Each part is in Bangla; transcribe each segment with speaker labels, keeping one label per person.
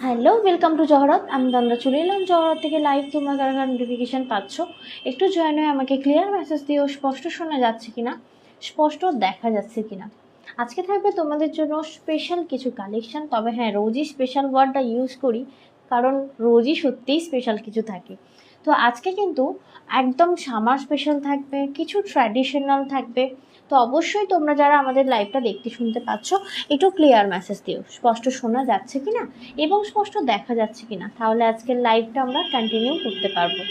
Speaker 1: Hello, welcome to জহরত। আমি তন্দ্রা চলে এলাম জহরত থেকে লাইভ। তোমরা কারা কারা নোটিফিকেশান পাচ্ছ একটু জয়েন হয়ে আমাকে ক্লিয়ার মেসেজ দিও, স্পষ্ট শোনা যাচ্ছে কিনা, স্পষ্ট দেখা যাচ্ছে কিনা। আজকে থাকবে তোমাদের জন্য স্পেশাল কিছু কালেকশান। তবে হ্যাঁ, রোজই স্পেশাল ওয়ার্ডটা ইউজ করি কারণ রোজই সত্যিই স্পেশাল কিছু থাকে। তো আজকে কিন্তু একদম সামার স্পেশাল থাকবে, কিছু ট্র্যাডিশনাল থাকবে। তো অবশ্যই তোমরা যারা আমাদের লাইভটা দেখতে শুনতে পাচ্ছ একটু ক্লিয়ার মেসেজ দিও, স্পষ্ট শোনা যাচ্ছে কিনা এবং স্পষ্ট দেখা যাচ্ছে কিনা, তাহলে আজকের লাইভটা আমরা কন্টিনিউ করতে পারবো।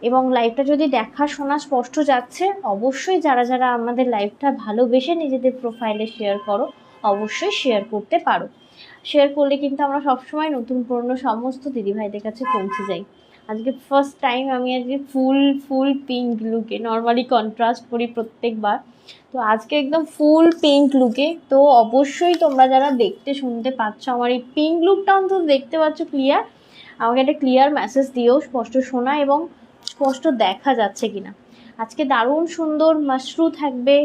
Speaker 1: এবং লাইভটা যদি দেখা শোনা স্পষ্ট যাচ্ছে, অবশ্যই যারা যারা আমাদের লাইভটা ভালোবেসে নিজেদের প্রোফাইলে শেয়ার করো, অবশ্যই শেয়ার করতে পারো। শেয়ার করলে কিন্তু আমরা সবসময় নতুন পুরনো সমস্ত দিদিভাইদের কাছে পৌঁছে যাই। আজকে ফার্স্ট টাইম আমি আজকে ফুল পিঙ্ক লুকে, নর্মালি কন্ট্রাস্ট করি প্রত্যেকবার, তো আজকে একদম ফুল পিঙ্ক লুকে। তো অবশ্যই তোমরা যারা দেখতে শুনতে পাচ্ছ আমার এই পিঙ্ক লুকটা অন্তত দেখতে পাচ্ছ ক্লিয়ার, আমাকে একটা ক্লিয়ার মেসেজ দিও, স্পষ্ট শোনা এবং স্পষ্ট দেখা যাচ্ছে কিনা। আজকে দারুণ সুন্দর মাশরু থাকবে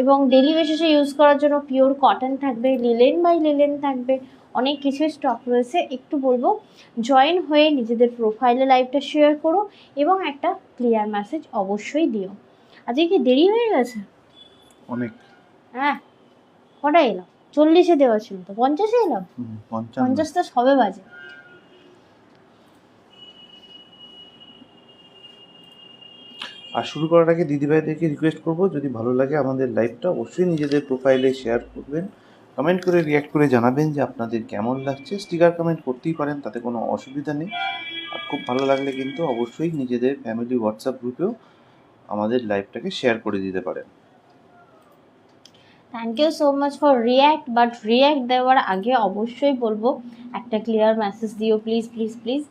Speaker 1: এবং ডেলি বেসিসে ইউজ করার জন্য পিওর কটন থাকবে, লিলেন বাই লিলেন থাকবে, অনেক কিছু স্টক রয়েছে। একটু বলবো জয়েন হয়ে নিজেদের প্রোফাইলে লাইভটা শেয়ার করো এবং একটা ক্লিয়ার মেসেজ অবশ্যই দিও। আজকে কি দেরি হয়ে গেছে
Speaker 2: অনেক?
Speaker 1: হ্যাঁ, কটায় এলাম? 40-এ দেওয়া ছিল তো 50-এ এলাম। 50টা সবে বাজে।
Speaker 2: আর শুরু করার আগে দিদিভাইদেরকে রিকোয়েস্ট করব, যদি ভালো লাগে আমাদের লাইভটা অবশ্যই নিজেদের প্রোফাইলে শেয়ার করবেন, কমেন্ট করে রিঅ্যাক্ট করে জানাবেন যে আপনাদের কেমন লাগছে। স্টিকার কমেন্ট করতেই পারেন, তাতে কোনো অসুবিধা নেই। আর খুব ভালো লাগলে কিন্তু অবশ্যই নিজেদের ফ্যামিলি হোয়াটসঅ্যাপ গ্রুপেও আমাদের লাইভটাকে শেয়ার করে দিতে পারেন।
Speaker 1: Thank you so much for react, but react দেওয়ার আগে অবশ্যই বলবো একটা ক্লিয়ার মেসেজ দিও প্লিজ প্লিজ প্লিজ,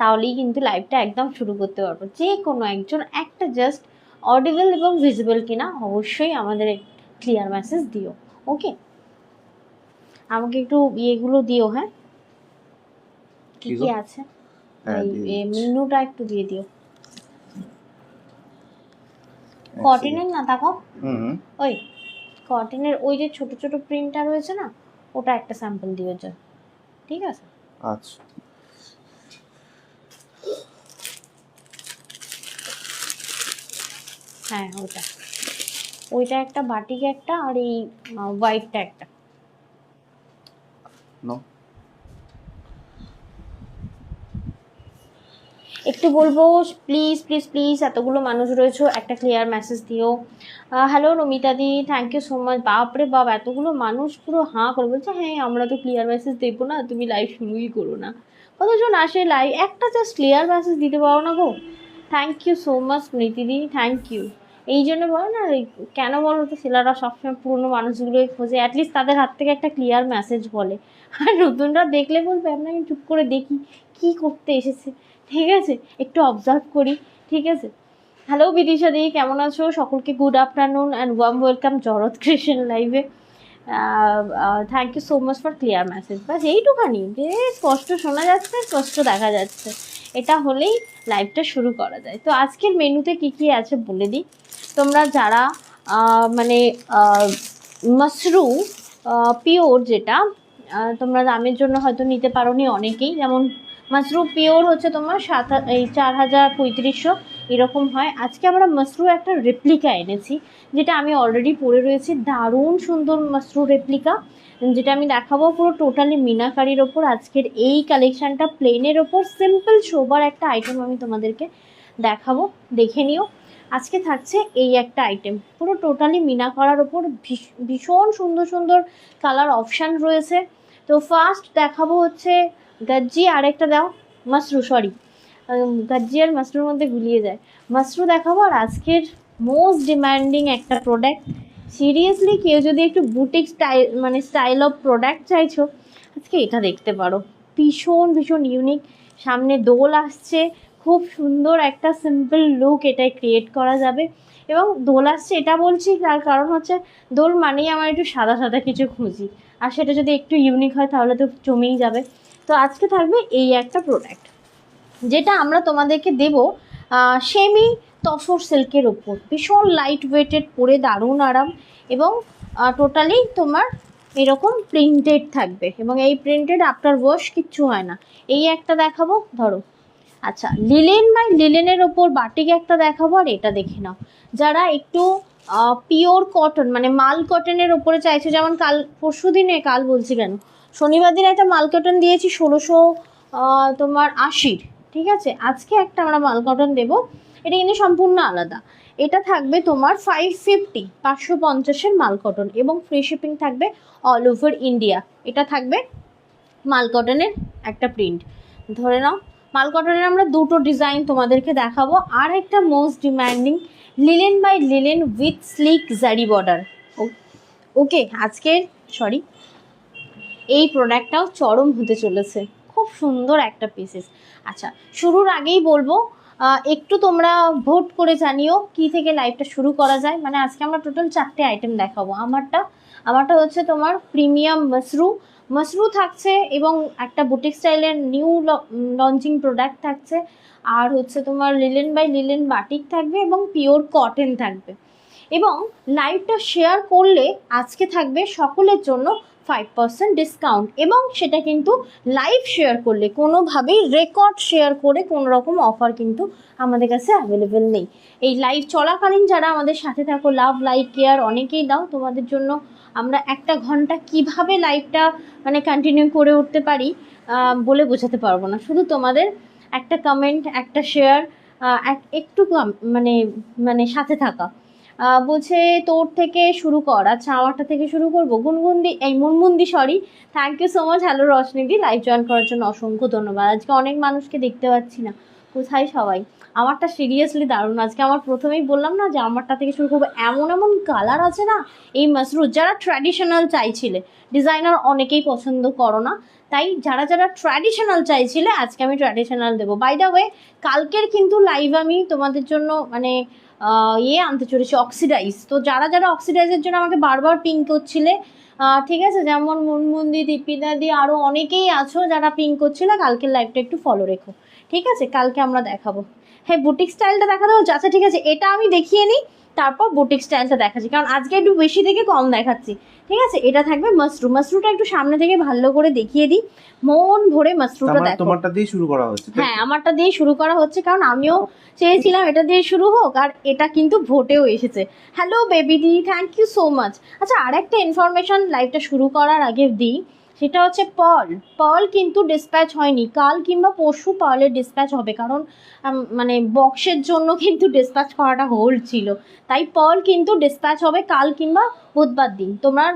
Speaker 1: তাহলেই কিন্তু লাইভটা একদম শুরু করতে পারবো। যে কোনো একজন একটা জাস্ট অডিবল এবং ভিজিবল কিনা অবশ্যই আমাদের ক্লিয়ার মেসেজ দিও। ওকে, আমাকে একটু ইয়েগুলো দিও। হ্যাঁ, কি কি আছে এই মেনুটা একটু দিয়ে দিও। কটনের না তাকো, ওই কটনের ওই যে ছোট ছোট প্রিন্টটা রয়েছে না, ওটা একটা স্যাম্পল দিও যা, ঠিক আছে?
Speaker 2: আচ্ছা,
Speaker 1: হ্যাঁ, ওইটা একটা, বাটিক একটা, আর এই হোয়াইটটা একটা। একটু বলবো প্লিজ প্লিজ প্লিজ, এতগুলো মানুষ রয়েছে, একটা ক্লিয়ার মেসেজ দিও। Hello Namita di, thank you so much. বাপরে বাপ, এতগুলো মানুষ পুরো হাঁ করে বলছে হ্যাঁ আমরা তো ক্লিয়ার মেসেজ দেবো না, তুমি লাইভ শুরুই করো না। কতজন আসে লাইভ, একটা জাস্ট ক্লিয়ার মেসেজ দিতে পারো না গো। থ্যাংক ইউ সো মাচ স্মৃতি দি, থ্যাংক ইউ। এই জন্য বলো না, কেন বলো তো, ছেলেরা সবসময় পুরনো মানুষগুলোই খোঁজে, অ্যাটলিস্ট তাদের হাত থেকে একটা ক্লিয়ার মেসেজ বলে। আর নতুনরা দেখলে বলবে আপনাকে চুপ করে দেখি কি করতে এসেছে, ঠিক আছে, একটু অবজার্ভ করি, ঠিক আছে। হ্যালো বিদিশা দি, কেমন আছো? সকলকে good afternoon and warm welcome জরত ক্রিয়েশন লাইভে। Thank you so much for clear message. বাস এইটুখানি, যে স্পষ্ট শোনা যাচ্ছে, স্পষ্ট দেখা যাচ্ছে, এটা হলেই লাইভটা শুরু করা যায়। তো আজকের মেনুতে কি কি আছে বলে দিই। তোমরা যারা মানে মাশরু পিওর, যেটা তোমরা দামের জন্য হয়তো নিতে পারো নি অনেকেই, যেমন মাশরু পিওর হচ্ছে তোমার 4,3500 এরকম হয়। আজকে আমরা মাশরু একটা রেপ্লিকা এনেছি, যেটা আমি অলরেডি পরে রয়েছি, দারুণ সুন্দর মাশরু রেপ্লিকা, যেটা আমি দেখাবো পুরো টোটালি মিনাকারির ওপর। আজকের এই কালেকশানটা প্লেনের ওপর সিম্পল সোবার একটা আইটেম আমি তোমাদেরকে দেখাবো, দেখে নিও। আজকে থাকছে এই একটা আইটেম পুরো টোটালি মিনা করার ওপর, ভীষণ সুন্দর সুন্দর কালার অপশান রয়েছে। তো ফার্স্ট দেখাবো হচ্ছে গজ্জি, আরেকটা দাও মাশরু, সরি গজ্জি আর মাশরুর মধ্যে গুলিয়ে যায়, মাশরু দেখাবো। আর আজকের মোস্ট ডিমান্ডিং একটা প্রোডাক্ট, সিরিয়াসলি কেউ যদি একটু বুটিক স্টাইল অফ প্রোডাক্ট চাইছো, আজকে এটা দেখতে পারো। ভীষণ ভীষণ ইউনিক, সামনে দোল আসছে, খুব সুন্দর একটা সিম্পল লুক এটাই ক্রিয়েট করা যাবে। এবং দোল আসছে এটা বলছি তার কারণ হচ্ছে দোল মানেই আমার একটু সাদা সাদা কিছু খুঁজি, আর সেটা যদি একটু ইউনিক হয় তাহলে তো জমেই যাবে। তো আজকে থাকবে এই একটা প্রোডাক্ট, যেটা আমরা তোমাদেরকে দেব সেমি তসর সিল্কের ওপর, ভীষণ লাইট ওয়েটেড, পরে দারুণ আরাম, এবং টোটালি তোমার এরকম প্রিন্টেড থাকবে এবং এই প্রিন্টেড আফটার ওয়াশ কিচ্ছু হয় না। এই একটা দেখাবো, ধরো। আচ্ছা, লিলেন বাই লিলেনের ওপর বাটিক একটা দেখাবো, আর এটা দেখে নাও। যারা একটু পিওর কটন মানে মাল কটনের ওপরে চাইছে, যেমন পরশু দিনে, কাল বলছি কেন, শনিবার দিনে একটা মাল কটন দিয়েছি 1600 তোমার 80, ঠিক আছে। আজকে একটা আমরা মাল কটন দেবো, এটা কিন্তু সম্পূর্ণ আলাদা। এটা থাকবে তোমার 550, 550-এর মাল কটন এবং ফ্রি শিপিং থাকবে অল ওভার ইন্ডিয়া। এটা থাকবে মাল কটনের একটা প্রিন্ট, ধরে নাও। মাল কটনের আমরা দুটো ডিজাইন তোমাদেরকে দেখাবো। আর একটা most demanding linen by linen with slick zari border. Okay, আজকের এই প্রোডাক্টটাও চরম হতে চলেছে, খুব সুন্দর একটা পিসেস। আচ্ছা, শুরুর আগেই বলবো একটু তোমরা ভোট করে জানিও কি থেকে লাইভটা শুরু করা যায়। মানে আজকে আমরা টোটাল 4টে আইটেম দেখাবো। আমারটা হচ্ছে তোমার প্রিমিয়াম মাশরু থাকছে এবং একটা বুটিক স্টাইলের নিউ লঞ্চিং প্রোডাক্ট থাকছে, আর হচ্ছে তোমার লিলেন বাই লিলেন বাটিক থাকবে এবং পিওর কটন থাকবে। এবং লাইভটা শেয়ার করলে আজকে থাকবে সকলের জন্য 5% ডিসকাউন্ট, এবং সেটা কিন্তু লাইভ শেয়ার করলে, কোনোভাবেই রেকর্ড শেয়ার করে কোনো রকম অফার কিন্তু আমাদের কাছে অ্যাভেলেবেল নেই। এই লাইভ চলাকালীন যারা আমাদের সাথে থাকো, লাভ লাইক কেয়ার অনেকেই দাও, তোমাদের জন্য আমরা 1 ঘন্টা কিভাবে লাইভটা মানে কন্টিনিউ করে উঠতে পারি বলে বোঝাতে পারবো না। শুধু তোমাদের একটা কমেন্ট, একটা শেয়ার, একটু মানে সাথে থাকা। বলছে তোর থেকে শুরু কর। আচ্ছা, আমারটা থেকে শুরু করবো। মুনমুন্দি, sorry, thank you so much. Hello রশ্মিদি, লাইভ জয়েন করার জন্য অসংখ্য ধন্যবাদ। আজকে অনেক মানুষকে দেখতে পাচ্ছি না, কোথায় সবাই? আমারটা সিরিয়াসলি দারুণ। আজকে আমার প্রথমেই বললাম না যে আমারটা থেকে শুরু করবো। এমন এমন কালার আছে না এই মাশরুম, যারা ট্র্যাডিশনাল চাইছিলে, ডিজাইনার অনেকেই পছন্দ করো না, তাই যারা যারা ট্র্যাডিশনাল চাইছিলে আজকে আমি ট্র্যাডিশনাল দেবো। বাই দ্য ওয়ে, কালকের কিন্তু লাইভ আমি তোমাদের জন্য মানে আনতে চলেছি অক্সিডাইজ। তো যারা যারা অক্সিডাইজের জন্য আমাকে বারবার পিং করছিলে, ঠিক আছে, যেমন মুনমুন্দি, দীপিদাদি, আরও অনেকেই আছো যারা পিং করছিলে, কালকের লাইভটা একটু ফলো রেখো, ঠিক আছে। কালকে আমরা দেখাবো, হ্যাঁ, বুটিক স্টাইলটা দেখা দেবো। আচ্ছা ঠিক আছে, এটা আমি দেখিয়ে নিই, তারপর বুটিক স্টাইলটা দেখাচ্ছি, কারণ আজকে একটু বেশি থেকে কম দেখাচ্ছি, ঠিক আছে। এটা থাকবে মাশরুমটা একটু সামনে থেকে ভালো করে দেখিয়ে দিই, মন ভরে মাশরুমটা দেখো।
Speaker 2: তোমারটা দিয়ে শুরু করা হচ্ছে?
Speaker 1: হ্যাঁ, আমারটা দিয়ে শুরু করা হচ্ছে, কারণ আমিও চেয়েছিলাম এটা দিয়ে শুরু হোক, আর এটা কিন্তু ভোটেও এসেছে। হ্যালো বেবিদি, থ্যাংক ইউ সো মাচ। আচ্ছা, আর একটা ইনফরমেশন লাইভটা শুরু করার আগে দিই, সেটা হচ্ছে পার্ল কিন্তু ডিসপ্যাচ হয়নি। কাল কিংবা পরশু পার্লের ডিসপ্যাচ হবে, কারণ মানে বক্সের জন্য কিন্তু ডিসপ্যাচ করাটা হোল্ড ছিল, তাই পার্ল কিন্তু ডিসপ্যাচ হবে কাল কিংবা বুধবার দিন। তোমরা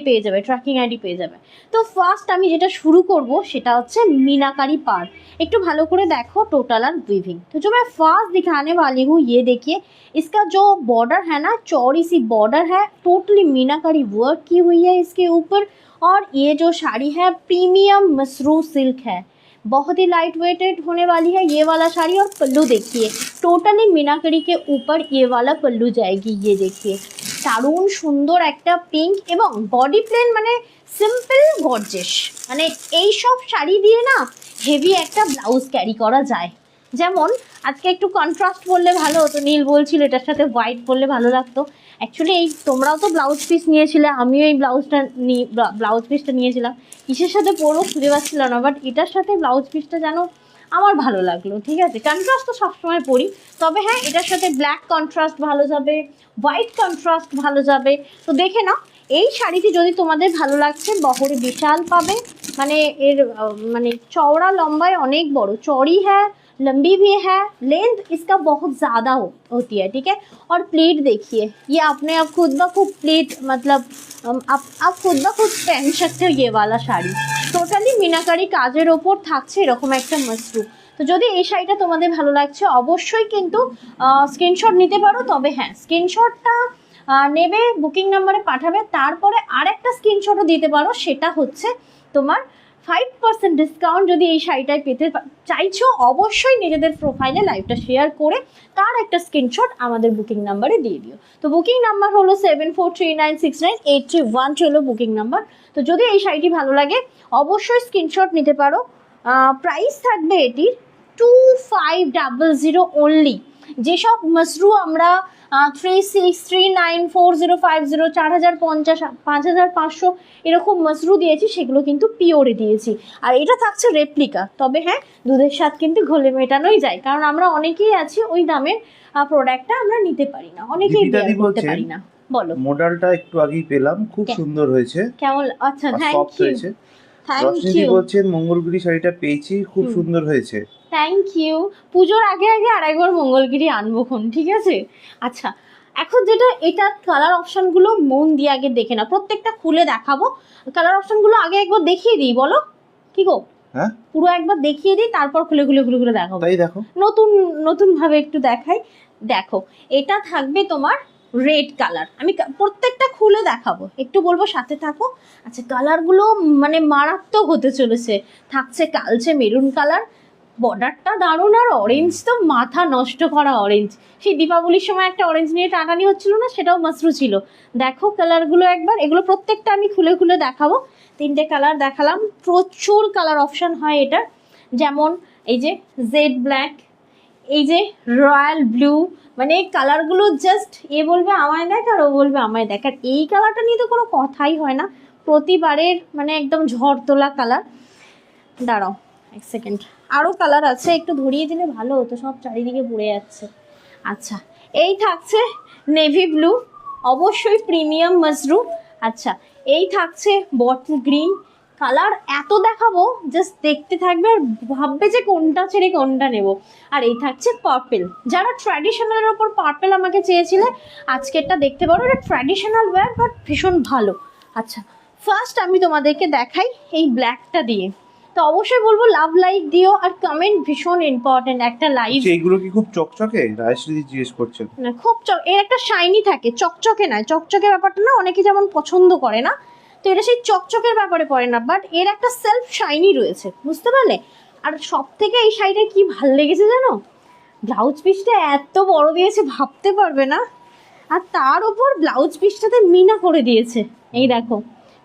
Speaker 1: পেয়ে যাবে, ট্র্যাকিং আইডি পেয়ে যাবে। তো ফার্স্ট আমি যেটা শুরু করব সেটা হচ্ছে मीनाकारी पार। একটু ভালো করে দেখো টোটাল আর উইভিং। तो जो मैं फास्ट दिखाने वाली हूँ, ये देखिए, इसका जो बॉर्डर है ना, चौड़ी सी बॉर्डर है, टोटली मीनाकारी वर्क की हुई है इसके ऊपर। और ये जो साड़ी है प्रीमियम मसरू सिल्क है, बहुत ही लाइट वेटेड होने वाली है ये वाला साड़ी। और पल्लू देखिए, टोटली मीनाकारी के ऊपर ये वाला पल्लू जाएगी, ये देखिए, দারুণ সুন্দর একটা পিঙ্ক এবং বডি প্লেন, মানে সিম্পল গর্জেস। মানে এইসব শাড়ি দিয়ে না হেভি একটা ব্লাউজ ক্যারি করা যায়। যেমন আজকে একটু কন্ট্রাস্ট বললে ভালো হতো, নীল বলছিল এটার সাথে হোয়াইট বললে ভালো লাগতো। অ্যাকচুয়ালি এই তোমরাও তো ব্লাউজ পিস নিয়েছিলে, আমিও এই ব্লাউজ পিসটা নিয়েছিলাম, কিসের সাথে পরবো খুঁজে পাচ্ছিল না, বাট এটার সাথে ব্লাউজ পিসটা যেন আমার ভালো লাগলো, ঠিক আছে। কন্ট্রাস্ট তো সবসময় পরি, তবে হ্যাঁ এটার সাথে ব্ল্যাক কন্ট্রাস্ট ভালো যাবে, হোয়াইট কন্ট্রাস্ট ভালো যাবে। তো দেখে নাও, এই শাড়িটি যদি তোমাদের ভালো লাগছে, বহরে বিশাল পাবে, মানে এর মানে চওড়া লম্বায় অনেক বড়, চौड़ी है, लंबी भी है, लेंथ इसका बहुत ज़्यादा होती है, ठीक है। और प्लीट देखिए, ये अपने आप खुद ब खुद प्लीट, मतलब आप खुद ब खुद पहन सकते हो ये वाला শাড়ি। টোটালি মিনাকারি কাজের ওপর থাকছে এরকম একটা মাশরু। তো যদি এই শাড়িটা তোমাদের ভালো লাগছে, অবশ্যই কিন্তু স্ক্রিনশট নিতে পারো। তবে হ্যাঁ, স্ক্রিনশটটা নেবে, বুকিং নাম্বারে পাঠাবে, তারপরে আরেকটা স্ক্রিনশটও দিতে পারো, সেটা হচ্ছে তোমার 5% ডিসকাউন্ট। যদি এই শাড়িটায় পেতে চাইছো, অবশ্যই নিজেদের প্রোফাইলে লাইভটা শেয়ার করে তার একটা স্ক্রিনশট আমাদের বুকিং নাম্বারে দিয়ে দিও। তো বুকিং নাম্বার হলো 7439698312 হলো বুকিং নাম্বার। তো যদি এই শাড়িটি ভালো লাগে, অবশ্যই স্ক্রিনশট নিতে পারো। প্রাইস থাকবে এটির 2500 অনলি। যেসব মাশরু আমরা 36394050 4050 5500 এরকম মাশরু দিয়েছি, সেগুলো কিন্তু পিওরে দিয়েছি। আর এটা থাকছে রেপ্লিকা, তবে হ্যাঁ দুধের স্বাদ কিন্তু ঘোলে মেটানোই যায়, কারণ আমরা অনেকেই আছি ওই দামের প্রোডাক্টটা আমরা নিতে পারি না, অনেকেই
Speaker 2: দীপিকা দি
Speaker 1: bear করতে
Speaker 2: বলছেন,
Speaker 1: পারি না। বলো
Speaker 2: মডেলটা একটু আগেই পেলাম, খুব সুন্দর হয়েছে,
Speaker 1: কেমন? আচ্ছা, থ্যাংক
Speaker 2: সফট
Speaker 1: ইউ,
Speaker 2: হয়েছে।
Speaker 1: থ্যাংক
Speaker 2: রশ্মিদি
Speaker 1: ইউ,
Speaker 2: বলছেন মঙ্গলগিরি শাড়িটা পেয়েছি, খুব সুন্দর হয়েছে।
Speaker 1: Thank you. পুজোর আগে আগে আরেকবার মঙ্গলগিরি আনবো খন, ঠিক আছে? আচ্ছা, এখন যেটা এটার কালার অপশনগুলো মন দিয়ে আগে দেখে না, প্রত্যেকটা খুলে দেখাবো। কালার অপশনগুলো আগে একবার দেখিয়ে দিই, বলো কি গো?
Speaker 2: হ্যাঁ,
Speaker 1: পুরো একবার দেখিয়ে দিই, তারপর খুলে খুলে খুলে খুলে দেখাবো।
Speaker 2: তাই দেখো,
Speaker 1: নতুন নতুন ভাবে একটু দেখাই। দেখো, এটা থাকবে তোমার রেড কালার, আমি প্রত্যেকটা খুলে দেখাবো, একটু বলবো সাথে থাকো। আচ্ছা, কালারগুলো মানে মারাত্মক হতে চলেছে। থাকছে কালচে মেরুন কালার, বর্ডারটা দারুণ, আর অরেঞ্জ তো মাথা নষ্ট করা অরেঞ্জ। সেই দীপাবলির সময় একটা অরেঞ্জ নিয়ে টানানি হচ্ছিল না, সেটাও মাশরু ছিল। দেখো কালারগুলো একবার, এগুলো প্রত্যেকটা আমি খুলে খুলে দেখাবো। 3টে কালার দেখালাম, প্রচুর কালার অপশন হয় এটা, যেমন এই যে জেড ব্ল্যাক, এই যে রয়্যাল ব্লু, মানে কালারগুলো জাস্ট বলবে আমায় দেখ আর ও বলবে আমায় দেখ। আর এই কালারটা নিয়ে তো কোনো কথাই হয় না, প্রতিবারের মানে একদম ঝড় তোলা কালার। দাঁড়াও এক সেকেন্ড, আরও কালার আছে, একটু ধরিয়ে দিলে ভালো হতো, সব চারিদিকে পড়ে যাচ্ছে। আচ্ছা, এই থাকছে নেভি ব্লু, অবশ্যই প্রিমিয়াম মাশরু। আচ্ছা, এই থাকছে বটল গ্রিন কালার, এত দেখাবো জাস্ট দেখতে থাকবে আর ভাববে যে কোনটা ছেড়ে কোনটা নেব। আর এই থাকছে পার্পেল, যারা ট্র্যাডিশনালের ওপর পার্পেল আমাকে চেয়েছিলে আজকেরটা দেখতে পারো, এটা ট্র্যাডিশনাল ওয়্যার বাট ভীষণ ভালো। আচ্ছা, ফার্স্ট আমি তোমাদেরকে দেখাই এই ব্ল্যাকটা দিয়ে, তো অবশ্যই বলবো লাভ লাইক দিও, আর কমেন্ট ভীষণ ইম্পর্টেন্ট। একটা লাইভ,
Speaker 2: এইগুলো কি খুব চকচকে? রায়শ্রী জিজ্ঞেস করছেন।
Speaker 1: না খুব এর একটা শাইনি থাকে, চকচকে নয়, চকচকে ব্যাপারটা না অনেকে যেমন পছন্দ করে না, তো এটা সেই চকচকের ব্যাপারে পড়ে না, বাট এর একটা সেলফ শাইনি রয়েছে, বুঝতে পারলে? আর সব থেকে এই শাড়িটা কি ভাল লেগেছে জানো? ব্লাউজ পিসটা এত বড় দিয়েছে ভাবতে পারবে না, আর তার উপর ব্লাউজ পিসটাতে মিনা করে দিয়েছে, এই দেখো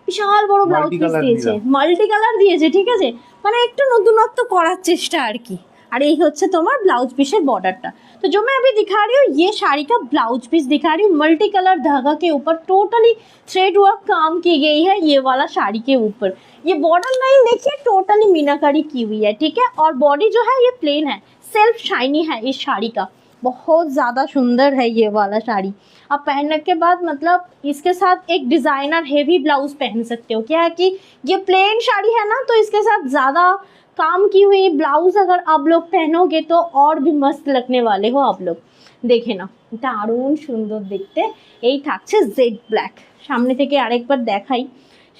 Speaker 1: বিশাল বড় ব্লাউজ পিস দিয়েছে, মাল্টি কালার দিয়েছে, ঠিক আছে? মানে একটু নতুনত্ব করার চেষ্টা আর কি। আর এই হচ্ছে তোমার ব্लाउज पीस बॉर्डरটা। तो जो मैं अभी दिखा रही हूँ ये साड़ी का ब्लाउज पीस दिखा रही हूँ, मल्टी कलर धागा के ऊपर टोटली थ्रेड वर्क काम की गई है ये वाला साड़ी के ऊपर। ये बॉर्डर लाइन देखिए टोटली मीनाकारी की हुई है, ठीक है? और बॉडी जो है ये प्लेन है, सेल्फ शाइनी है इस साड़ी का, बहुत ज़्यादा सुंदर है ये वाला साड़ी। अब पहनने के बाद मतलब इसके साथ एक डिज़ाइनर हेवी ब्लाउज पहन सकते हो। क्या है कि ये प्लेन साड़ी है ना, तो इसके साथ ज़्यादा काम की हुई ब्लाउज अगर आप लोग पहनोगे तो और भी मस्त लगने वाले हो आप लोग। দেখে না দারুণ সুন্দর দেখতে। এই থাকছে জেড ব্ল্যাক, সামনে থেকে আরেকবার দেখাই,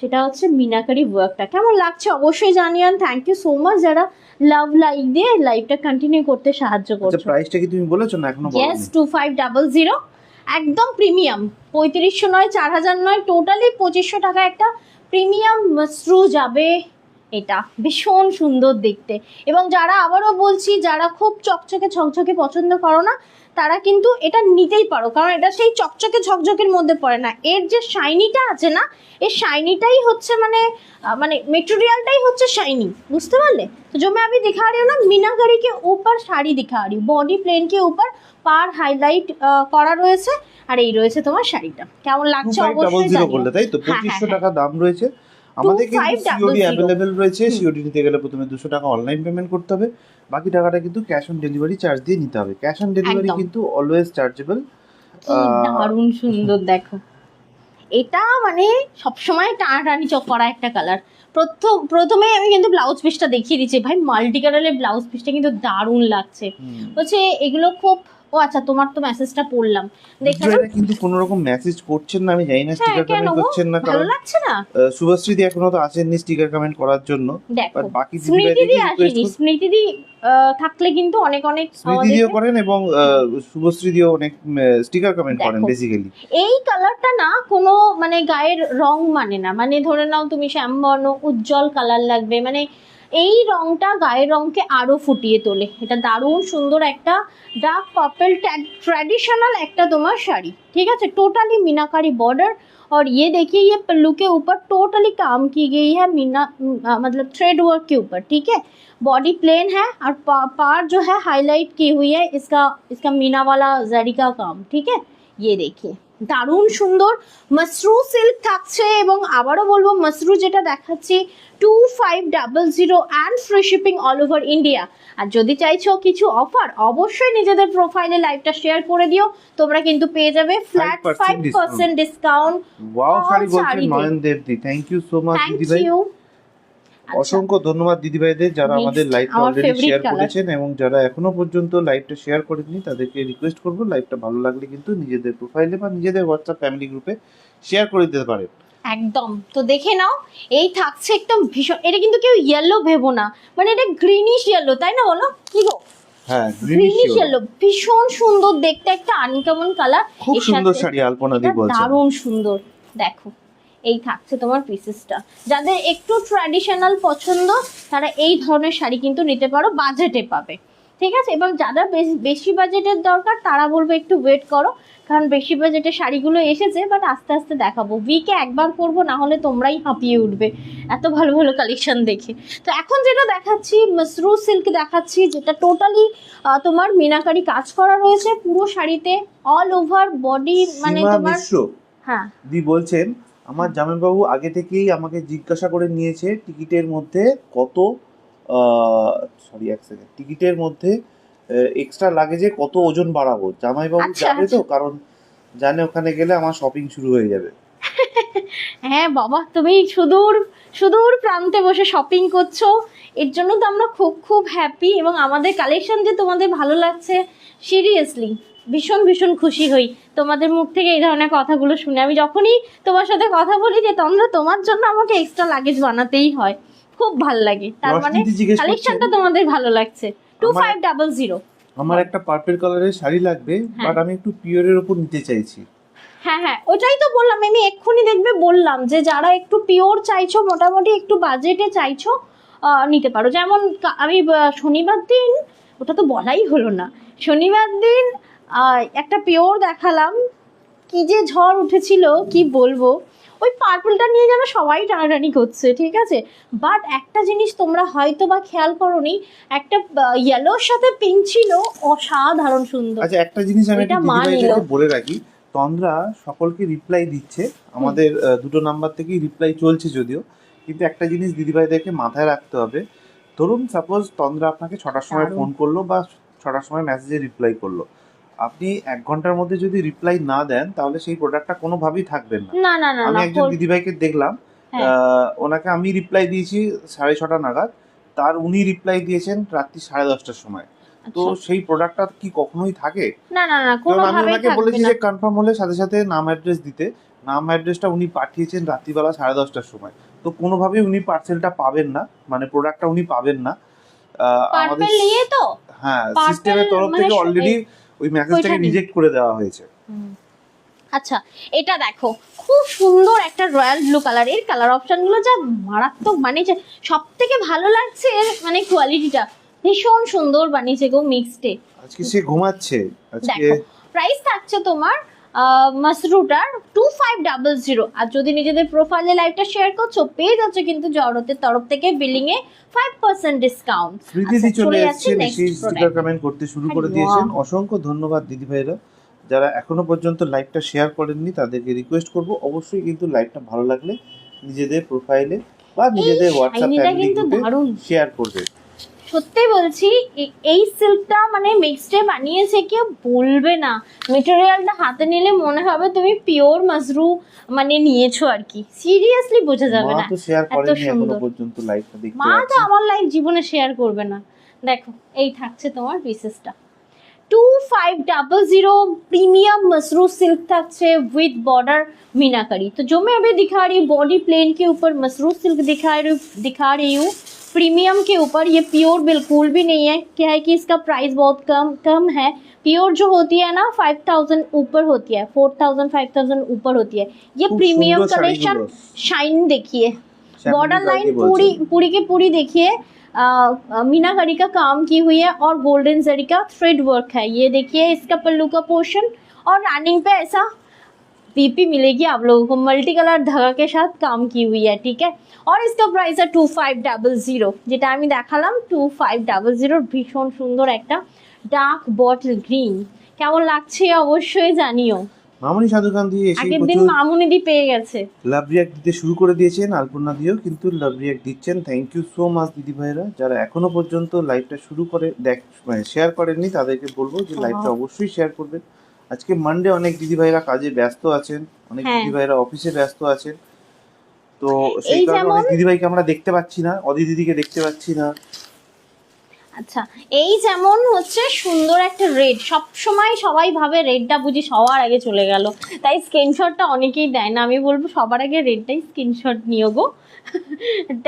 Speaker 1: সেটা হচ্ছে মিনাকারি ওয়ার্কটা কেমন লাগছে অবশ্যই জানিয়েন। থ্যাংক ইউ সো মাচ যারা লাভ লাইক দিয়ে লাইভটা কন্টিনিউ করতে সাহায্য করছো।
Speaker 2: আচ্ছা, প্রাইসটা কি তুমি বলেছো না এখনো?
Speaker 1: ইয়েস, 2500 একদম প্রিমিয়াম, 3500 নয়, 4000 নয়, টোটালি 2500 টাকা একটা প্রিমিয়াম মাশরু যাবে। এটা ভীষণ সুন্দর দেখতে, এবং যারা আবারও বলছি যারা খুব চকচকে ঝকঝকে পছন্দ করো না তারা কিন্তু এটা নিতেই পারো, কারণ এটা সেই চকচকে ঝকঝকের মধ্যে পড়ে না, এর যে শাইনিটা আছে না এই শাইনিটাই হচ্ছে মানে মানে মেটেरियलটাই হচ্ছে শাইনি, বুঝতে পারলে? তো जो मैं अभी दिखा रही हूँ ना मीनाकारी के ऊपर শাড়ি दिखा रही हूँ, बॉडी प्लेन के ऊपर পার হাইলাইট করা রয়েছে, আর এই রয়েছে তোমার শাড়িটা, কেমন লাগছে অবশ্যই জানিও।
Speaker 2: বললে তাই তো 2500 টাকা দাম রয়েছে। আমাদের কিন্তু সিওডি অ্যাভেলেবেল রয়েছে, সিওডি নিতে গেলে প্রথমে 200 টাকা অনলাইন পেমেন্ট করতে হবে, বাকি টাকাটা কিন্তু ক্যাশ অন ডেলিভারি চার্জ দিয়ে নিতে হবে। ক্যাশ অন ডেলিভারি কিন্তু অলওয়েজ চার্জেবল।
Speaker 1: দারুণ সুন্দর দেখো, এটা মানে সবসময় টানাটানি চক করা একটা কালার। প্রথমে আমি কিন্তু ব্লাউজ পিসটা দেখিয়ে দিচ্ছি, ভাই মাল্টি কালারের ব্লাউজ পিসটা কিন্তু দারুণ লাগছে। বলছে এগুলো খুব, ও আচ্ছা তোমার তো মেসেজটা পড়লাম, দেখো
Speaker 2: এটা কিন্তু কোনো রকম মেসেজ করছেন না, আমি জানি না স্টিকার কমেন্ট করছেন না,
Speaker 1: ভালো লাগছে না।
Speaker 2: শুভশ্রী দি এখনো তো আসেননি স্টিকার কমেন্ট করার জন্য,
Speaker 1: দেখো
Speaker 2: বাকি
Speaker 1: স্মৃতি দি আসেনি, স্মৃতি দি থাকলে কিন্তু অনেক অনেক
Speaker 2: স্মৃতি দিও করেন এবং শুভশ্রী দিও অনেক স্টিকার কমেন্ট করেন বেসিক্যালি।
Speaker 1: এই কালারটা না কোনো মানে গায়ের রং মানে না, মানে ধরে নাও তুমি শ্যামবর্ণ উজ্জ্বল কালার লাগবে, মানে এই রংটা গায়ের রংকে আরো ফুটিয়ে তোলে। এটা দারুণ সুন্দর একটা ডার্ক পার্পল ट्रेडिशनल একটা তোমার শাড়ি, ঠিক আছে? टोटली मीनाकारी बॉर्डर, और ये देखिए ये पल्लू के ऊपर टोटली काम की गई है मीना मतलब थ्रेड वर्क के ऊपर, ठीक है? बॉडी प्लेन है और पार जो है हाईलाइट की हुई है इसका मीना वाला जरी का काम, ठीक है? ये देखिए দারুণ সুন্দর মাসরু সিল্ক থাকছে, এবং আবারও বলবো মাসরু যেটা দেখাচ্ছি 2500 and free shipping all over India. আর যদি চাইছো কিছু অফার, অবশ্যই নিজেদের প্রোফাইলে লাইভটা শেয়ার করে দিও, তোমরা কিন্তু পেয়ে যাবে ফ্ল্যাট 5% ডিসকাউন্ট।
Speaker 2: ওয়াও শাড়ি বলছেন নয়ন দেবদি, thank you so much
Speaker 1: thank
Speaker 2: দিদিভাই।
Speaker 1: ইউ।
Speaker 2: অসংখ্য ধন্যবাদ দিদিভাইদের যারা
Speaker 1: Next,
Speaker 2: আমাদের লাইভটা
Speaker 1: our
Speaker 2: already
Speaker 1: favorite
Speaker 2: share
Speaker 1: color.
Speaker 2: করেছেন, এবং যারা এখনো পর্যন্ত লাইভটা শেয়ার করেননি তাদেরকে রিকোয়েস্ট করবো লাইভটা ভালো লাগলে কিন্তু নিজেদের প্রোফাইলে বা নিজেদের হোয়াটসঅ্যাপ ফ্যামিলি গ্রুপে শেয়ার করে দিতে পারেন।
Speaker 1: একদম, তো দেখে নাও এই থাকছে একদম ভীষণ, এটা কিন্তু কেউ ইয়েলো ভেবো না, মানে এটা গ্রিনিশ ইয়েলো, তাই না বলো কি গো?
Speaker 2: হ্যাঁ
Speaker 1: গ্রিনিশ ইয়েলো, ভীষণ সুন্দর দেখতে, একটা আনকমন কালার।
Speaker 2: খুব সুন্দর শাড়ি আলপনা দি বলছেন।
Speaker 1: দারুণ সুন্দর, দেখো এই থাকছে তোমার পিসেসটা। যাদের একটু ট্র্যাডিশনাল পছন্দ তারা এই ধরনের শাড়ি কিন্তু নিতে পারো, বাজেটে পাবে, ঠিক আছে। এবং যারা বেশি বাজেটের দরকার তারা বলবো একটু ওয়েট করো, কারণ বেশি বাজেটের শাড়িগুলো এসেছে, বাট আস্তে আস্তে দেখাবো, উইকে একবার করবো, না হলে তোমরাই হাঁপিয়ে উঠবে এত ভালো ভালো কালেকশন দেখে। তো এখন যেটা দেখাচ্ছি মাসরু সিল্ক দেখাচ্ছি, যেটা টোটালি তোমার মিনাকারি কাজ করা রয়েছে পুরো শাড়িতে, অল ওভার বডি, মানে
Speaker 2: সীমা
Speaker 1: তোমার
Speaker 2: মিশ্র
Speaker 1: হ্যাঁ
Speaker 2: দি বলছেন আমার জামাইবাবু আগে থেকেই আমাকে জিজ্ঞাসা করে নিয়েছে টিকিটের মধ্যে কত, সরি এক সেকেন্ড, টিকিটের মধ্যে এক্সট্রা লাগেজে কত ওজন বাড়াবো। জামাইবাবু
Speaker 1: আচ্ছা,
Speaker 2: যাবে তো,
Speaker 1: আচ্ছা।
Speaker 2: কারণ জানে ওখানে গেলে আমার শপিং শুরু হয়ে যাবে।
Speaker 1: হ্যাঁ বাবা, তুমি সুদূর সুদূর প্রান্তে বসে শপিং করছো, এর জন্য তো আমরা খুব খুব হ্যাপি, এবং আমাদের কালেকশন যে তোমাদের ভালো লাগছে সিরিয়াসলি ভীষণ ভীষণ খুশি হই তোমাদের মুখ থেকে এই ধরনের কথাগুলো শুনে। আমি যখনই তোমার সাথে কথা বলি যে তন্দ্রা তোমার জন্য আমাকে এক্সট্রা লাগেজ বানাতেই হয়, খুব ভালো লাগে, তার মানে
Speaker 2: রশ্মিদি জিজ্ঞেস
Speaker 1: কালেকশনটা
Speaker 2: করছেন,
Speaker 1: তোমাদের ভালো লাগছে। 2500।
Speaker 2: আমার একটা পার্পল কালারের শাড়ি লাগবে,
Speaker 1: হ্যাঁ।
Speaker 2: বাট আমি একটু পিওরের উপর নিতে চাইছি।
Speaker 1: হ্যাঁ হ্যাঁ, ওটাই তো বললাম, আমি এক্ষুনি দেখবে বললাম যে যারা একটু পিওর চাইছো, মোটামুটি একটু বাজেটে চাইছো, নিতে পারো। যেমন আমি শনিবার দিন, ওটা তো বলাই হলো না, শনিবার দিন একটা পিওর দেখালাম, কি যে ঝড় উঠেছিল কি বলবো, ওই পার্পলটা নিয়ে যেন সবাই টানাটানি করছে, ঠিক আছে। বাট একটা জিনিস তোমরা হয়তো বা খেয়াল করোনি, একটা ইয়েলোর সাথে পিঙ্ক ছিল, অসাধারণ সুন্দর।
Speaker 2: আচ্ছা একটা জিনিস আমি
Speaker 1: এটা
Speaker 2: একটু
Speaker 1: মা
Speaker 2: দিদিভাইদেরকে
Speaker 1: নিল।
Speaker 2: বলে রাখি, তন্দ্রা সকলকে রিপ্লাই দিচ্ছে, আমাদের দুটো নাম্বার থেকেই রিপ্লাই চলছে যদিও, কিন্তু একটা জিনিস দিদিভাইদেরকে মাথায় রাখতে হবে। ধরুন সাপোজ তন্দ্রা আপনাকে 6টার সময়
Speaker 1: দারুণ।
Speaker 2: ফোন করলো বা 6টার সময় মেসেজে রিপ্লাই করলো, আপনি 1 ঘন্টার মধ্যে যদি রিপ্লাই না দেন তাহলে সেই প্রোডাক্টটা কোনোভাবেই থাকবেন না।
Speaker 1: না না না
Speaker 2: আমি
Speaker 1: না,
Speaker 2: একজন দিদিভাইকে দেখলাম,
Speaker 1: হ্যাঁ।
Speaker 2: ওনাকে আমি রিপ্লাই দিয়েছি 6:30 নাগাদ, তার উনি রিপ্লাই দিয়েছেন রাত্রি 10:30টার সময়। তো
Speaker 1: আচ্ছা।
Speaker 2: সেই প্রোডাক্টটা কি কখনোই থাকে?
Speaker 1: না না না,
Speaker 2: কারণ আমি
Speaker 1: কোনোভাবেই
Speaker 2: ওনাকে
Speaker 1: থাকবে
Speaker 2: বলেছি
Speaker 1: না।
Speaker 2: যে কনফার্ম হলে সাথে সাথে নাম অ্যাড্রেস দিতে, নাম অ্যাড্রেসটা উনি পাঠিয়েছেন রাত্রিবেলা 10:30টার সময়। তো কোনোভাবেই উনি পার্সেলটা পাবেন না, মানে প্রোডাক্টটা উনি পাবেন না। আমাদের
Speaker 1: পার্পল নিয়ে তো
Speaker 2: হ্যাঁ
Speaker 1: Purple
Speaker 2: সিস্টেমের তরফ
Speaker 1: মানে
Speaker 2: থেকে অলরেডি ওই মেসেজটাকে
Speaker 1: ওইখানে।
Speaker 2: রিজেক্ট করে দেওয়া হয়েছে।
Speaker 1: আচ্ছা, এটা দেখো খুব সুন্দর একটা রয়্যাল ব্লু কালার, এর কালার অপশনগুলো যা মারাত্মক বানিয়েছে, সব থেকে ভালো লাগছে এর মানে কোয়ালিটিটা, ভীষণ সুন্দর বানিয়েছে গো, মিক্সডে।
Speaker 2: আজকে সে ঘুমাচ্ছে আজকে।
Speaker 1: দেখো প্রাইস থাকছে তোমার মাসরুটার 2500, আর যদি নিজেদের প্রোফাইলে লাইভটা শেয়ার করছো পেয়ে যাচ্ছে কিন্তু জড়তের তরফ থেকে বিলিং এ 5% ডিসকাউন্ট।
Speaker 2: স্মৃতিদি চলে এসেছেন,
Speaker 1: নেক্সট
Speaker 2: সেই স্টিকার কমেন্ট করতে শুরু করে
Speaker 1: আরে
Speaker 2: দিয়েছেন।
Speaker 1: বাহ।
Speaker 2: অসংখ্য ধন্যবাদ দিদি ভাইরা, যারা এখনো পর্যন্ত লাইভটা শেয়ার করেননি তাদেরকে রিকোয়েস্ট করব অবশ্যই কিন্তু লাইভটা ভালো লাগলে নিজেদের প্রোফাইলে বা নিজেদের হোয়াটসঅ্যাপ
Speaker 1: শাইনিটা
Speaker 2: ফ্যামিলি
Speaker 1: কিন্তু
Speaker 2: গ্রুপে
Speaker 1: দারুণ।
Speaker 2: শেয়ার করবে।
Speaker 1: সত্যি বলছি, এই সিল্কটা মানে মিক্সডে বানিয়েছে, কেউ বলবে না, মেটেরিয়ালটা হাতে নিলে মনে হবে তুমি পিওর মাসরু মানে নিয়েছো আর কি, সিরিয়াসলি বোঝা যাবে
Speaker 2: মা
Speaker 1: না
Speaker 2: তো শেয়ার
Speaker 1: এত
Speaker 2: করেনি এখনো
Speaker 1: সুন্দর।
Speaker 2: পর্যন্ত লাইভটা দেখতে
Speaker 1: মা তো
Speaker 2: পাচ্ছি।
Speaker 1: আমার লাইফ জীবনে শেয়ার করবে না। দেখো এই থাকছে তোমার পিসেসটা 2500 प्रीमियम मसरू सिल्क থাকছে विद बॉर्डर मीनाकारी। तो जो मैं अभी दिखा रही हूँ बॉडी प्लेन के ऊपर मसरू सिल्क दिखा रही हूँ प्रीमियम के ऊपर, ये प्योर बिल्कुल भी नहीं है। क्या है कि इसका प्राइस बहुत कम है। प्योर जो होती है ना 5000 ऊपर होती है, 4000 5000 ऊपर होती है। ये
Speaker 2: खूब
Speaker 1: प्रीमियम
Speaker 2: सुंदर
Speaker 1: कलेक्शन,
Speaker 2: শাড়িগুলো।
Speaker 1: शाइन देखिए,
Speaker 2: শ্যামলী
Speaker 1: बॉर्डर
Speaker 2: কাকে
Speaker 1: लाइन
Speaker 2: বলছেন?
Speaker 1: पूरी की पूरी देखिए, मीनाकारी का काम की हुई है और गोल्डन जरी का थ्रेड वर्क है। ये देखिए इसका पल्लू का पोर्शन, और रनिंग पे ऐसा बीपी मिलेगी आप लोगों को, मल्टी कलर धागा के साथ काम की हुई है, ठीक है। और इसका प्राइस है 2500, যেটা আমি দেখালাম 2500। ভীষণ সুন্দর একটা ডার্ক বটল গ্রিন, কেমন লাগছে অবশ্যই জানিও।
Speaker 2: মামনি সাধুকান দিয়ে এসে
Speaker 1: আগের দিন
Speaker 2: প্রচুর
Speaker 1: মামুনি দি পেয়ে গেছে।
Speaker 2: লাভ রিয়াক্ট দিতে শুরু করে দিয়েছেন, আলপনা দিয়েও কিন্তু লাভ রিয়াক্ট দিচ্ছেন। থ্যাংক ইউ সো মাচ দিদি ভাইরা। যারা এখনো পর্যন্ত লাইভটা শুরু করে মানে শেয়ার করেননি তাদেরকে বলবো যে লাইভটা অবশ্যই শেয়ার করবেন। আজকে মানডে, অনেক দিদি ভাইরা কাজে ব্যস্ত আছেন, অনেক
Speaker 1: হ্যাঁ।
Speaker 2: দিদি ভাইরা অফিসে ব্যস্ত আছেন, তো সেই
Speaker 1: এই
Speaker 2: কারণে
Speaker 1: যেমন-
Speaker 2: অনেক দিদি ভাইকে আমরা দেখতে পাচ্ছি না, অদি দিদিকে দেখতে পাচ্ছি না।
Speaker 1: আচ্ছা, এই যেমন হচ্ছে সুন্দর একটা রেড, সব সময় সবাই ভাবে রেডটা বুঝি সবার আগে চলে গেল, তাই স্ক্রিনশটটা অনেকেই দেয় না। আমি বলবো সবার আগে রেডটাই স্ক্রিনশট নিও গো।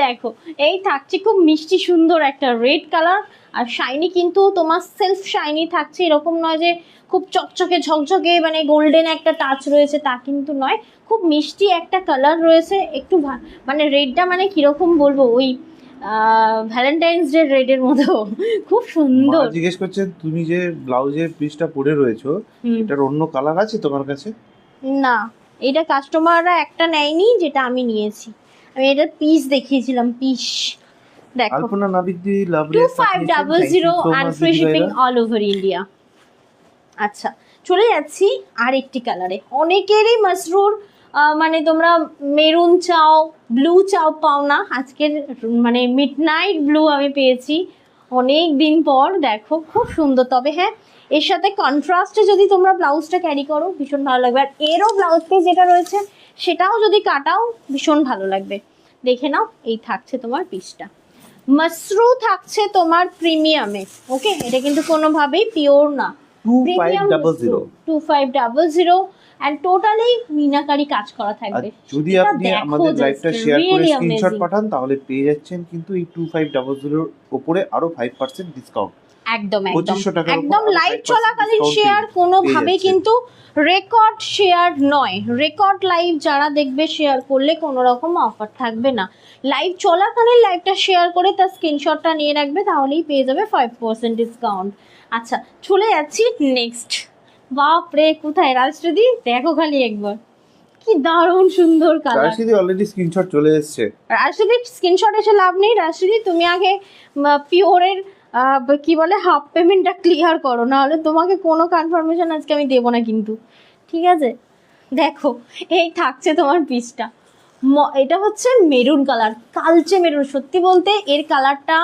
Speaker 1: দেখো, এই থাকছে খুব মিষ্টি সুন্দর একটা রেড কালার, আর শাইনি কিন্তু তোমার সেলফ শাইনি থাকছে, এরকম নয় যে খুব চকচকে ঝকঝকে মানে গোল্ডেন একটা টাচ রয়েছে, তা কিন্তু নয়। খুব মিষ্টি একটা কালার রয়েছে, একটু মানে রেডটা মানে কিরকম বলবো, ওই ভ্যালেন্টাইন্স ডে রেডের মতো খুব সুন্দর।
Speaker 2: মা জিজ্ঞেস করছেন তুমি যে ব্লাউজের পিসটা পরে রয়েছো, এটার অন্য কালার আছে তোমার কাছে?
Speaker 1: না, এটা কাস্টমাররা একটা নেয়নি, যেটা আমি নিয়েছি। আমি এটার পিস দেখিয়েছিলাম, পিস দেখো।
Speaker 2: আলপনা নাবিক দি লাভ
Speaker 1: 2500 and free shipping all over India। আচ্ছা, চলে যাচ্ছি আরেকটি কালারে। অনেকেরই মাসরুর মানে তোমরা মেরুন চাও, ব্লু চাও, পাও না। আজকের মানে মিডনাইট ব্লু আমি পেয়েছি অনেক দিন পর। দেখো খুব সুন্দর, তবে হ্যাঁ এর সাথে কন্ট্রাস্টে যদি তোমরা ব্লাউজটা ক্যারি করো ভীষণ ভালো লাগবে। আর এরও ব্লাউজ পিস যেটা রয়েছে সেটাও যদি কাটাও ভীষণ ভালো লাগবে। দেখে নাও, এই থাকছে তোমার পিসটা। মাসরু থাকছে তোমার প্রিমিয়ামে, ওকে? এটা কিন্তু কোনোভাবেই পিওর না।
Speaker 2: 2500।
Speaker 1: 2500 and টোটালি মিনাকারি কাজ করা থাকবে।
Speaker 2: যদি
Speaker 1: এটা
Speaker 2: আপনি
Speaker 1: দেখো
Speaker 2: আমাদের
Speaker 1: just
Speaker 2: লাইভটা শেয়ার করে
Speaker 1: really
Speaker 2: স্ক্রিনশট
Speaker 1: amazing।
Speaker 2: পাঠান তাহলে পেয়ে যাচ্ছেন কিন্তু এই 2500 এর উপরে আরো 5% ডিসকাউন্ট।
Speaker 1: একদম
Speaker 2: 2500 টাকার উপর
Speaker 1: একদম
Speaker 2: আরো
Speaker 1: লাইভ
Speaker 2: 5%
Speaker 1: চলাকালীন
Speaker 2: discount
Speaker 1: শেয়ার
Speaker 2: পেয়ে
Speaker 1: কোনোভাবেই
Speaker 2: যাচ্ছেন।
Speaker 1: কিন্তু রেকর্ড শেয়ার নয়। রেকর্ড লাইভ যারা দেখবে শেয়ার করলে কোনো রকম অফার থাকবে না। লাইভ চলাকালীন লাইভটা শেয়ার করে তার স্ক্রিনশটটা নিয়ে রাখবে, তাহলেই পেয়ে যাবে 5% ডিসকাউন্ট। আচ্ছা, চলে যাচ্ছি নেক্সট। বাপরে, কোথায় রাজশ্রী? দেখো খালি একবার, কি দারুণ সুন্দর কালার।
Speaker 2: রাশিদি অলরেডি স্ক্রিনশট চলে এসেছে।
Speaker 1: রাজশ্রী স্ক্রিনশট এসে লাভ নেই। রাজশ্রী তুমি আগে পিওরের কি বলে হাফ পেমেন্টটা ক্লিয়ার করো, নাহলে তোমাকে কোনো কনফার্মেশন আজকে আমি দেবো না কিন্তু, ঠিক আছে? দেখো, এই থাকছে তোমার পিসটা। এটা হচ্ছে মেরুন কালার, কালচে মেরুন। সত্যি বলতে এর কালারটা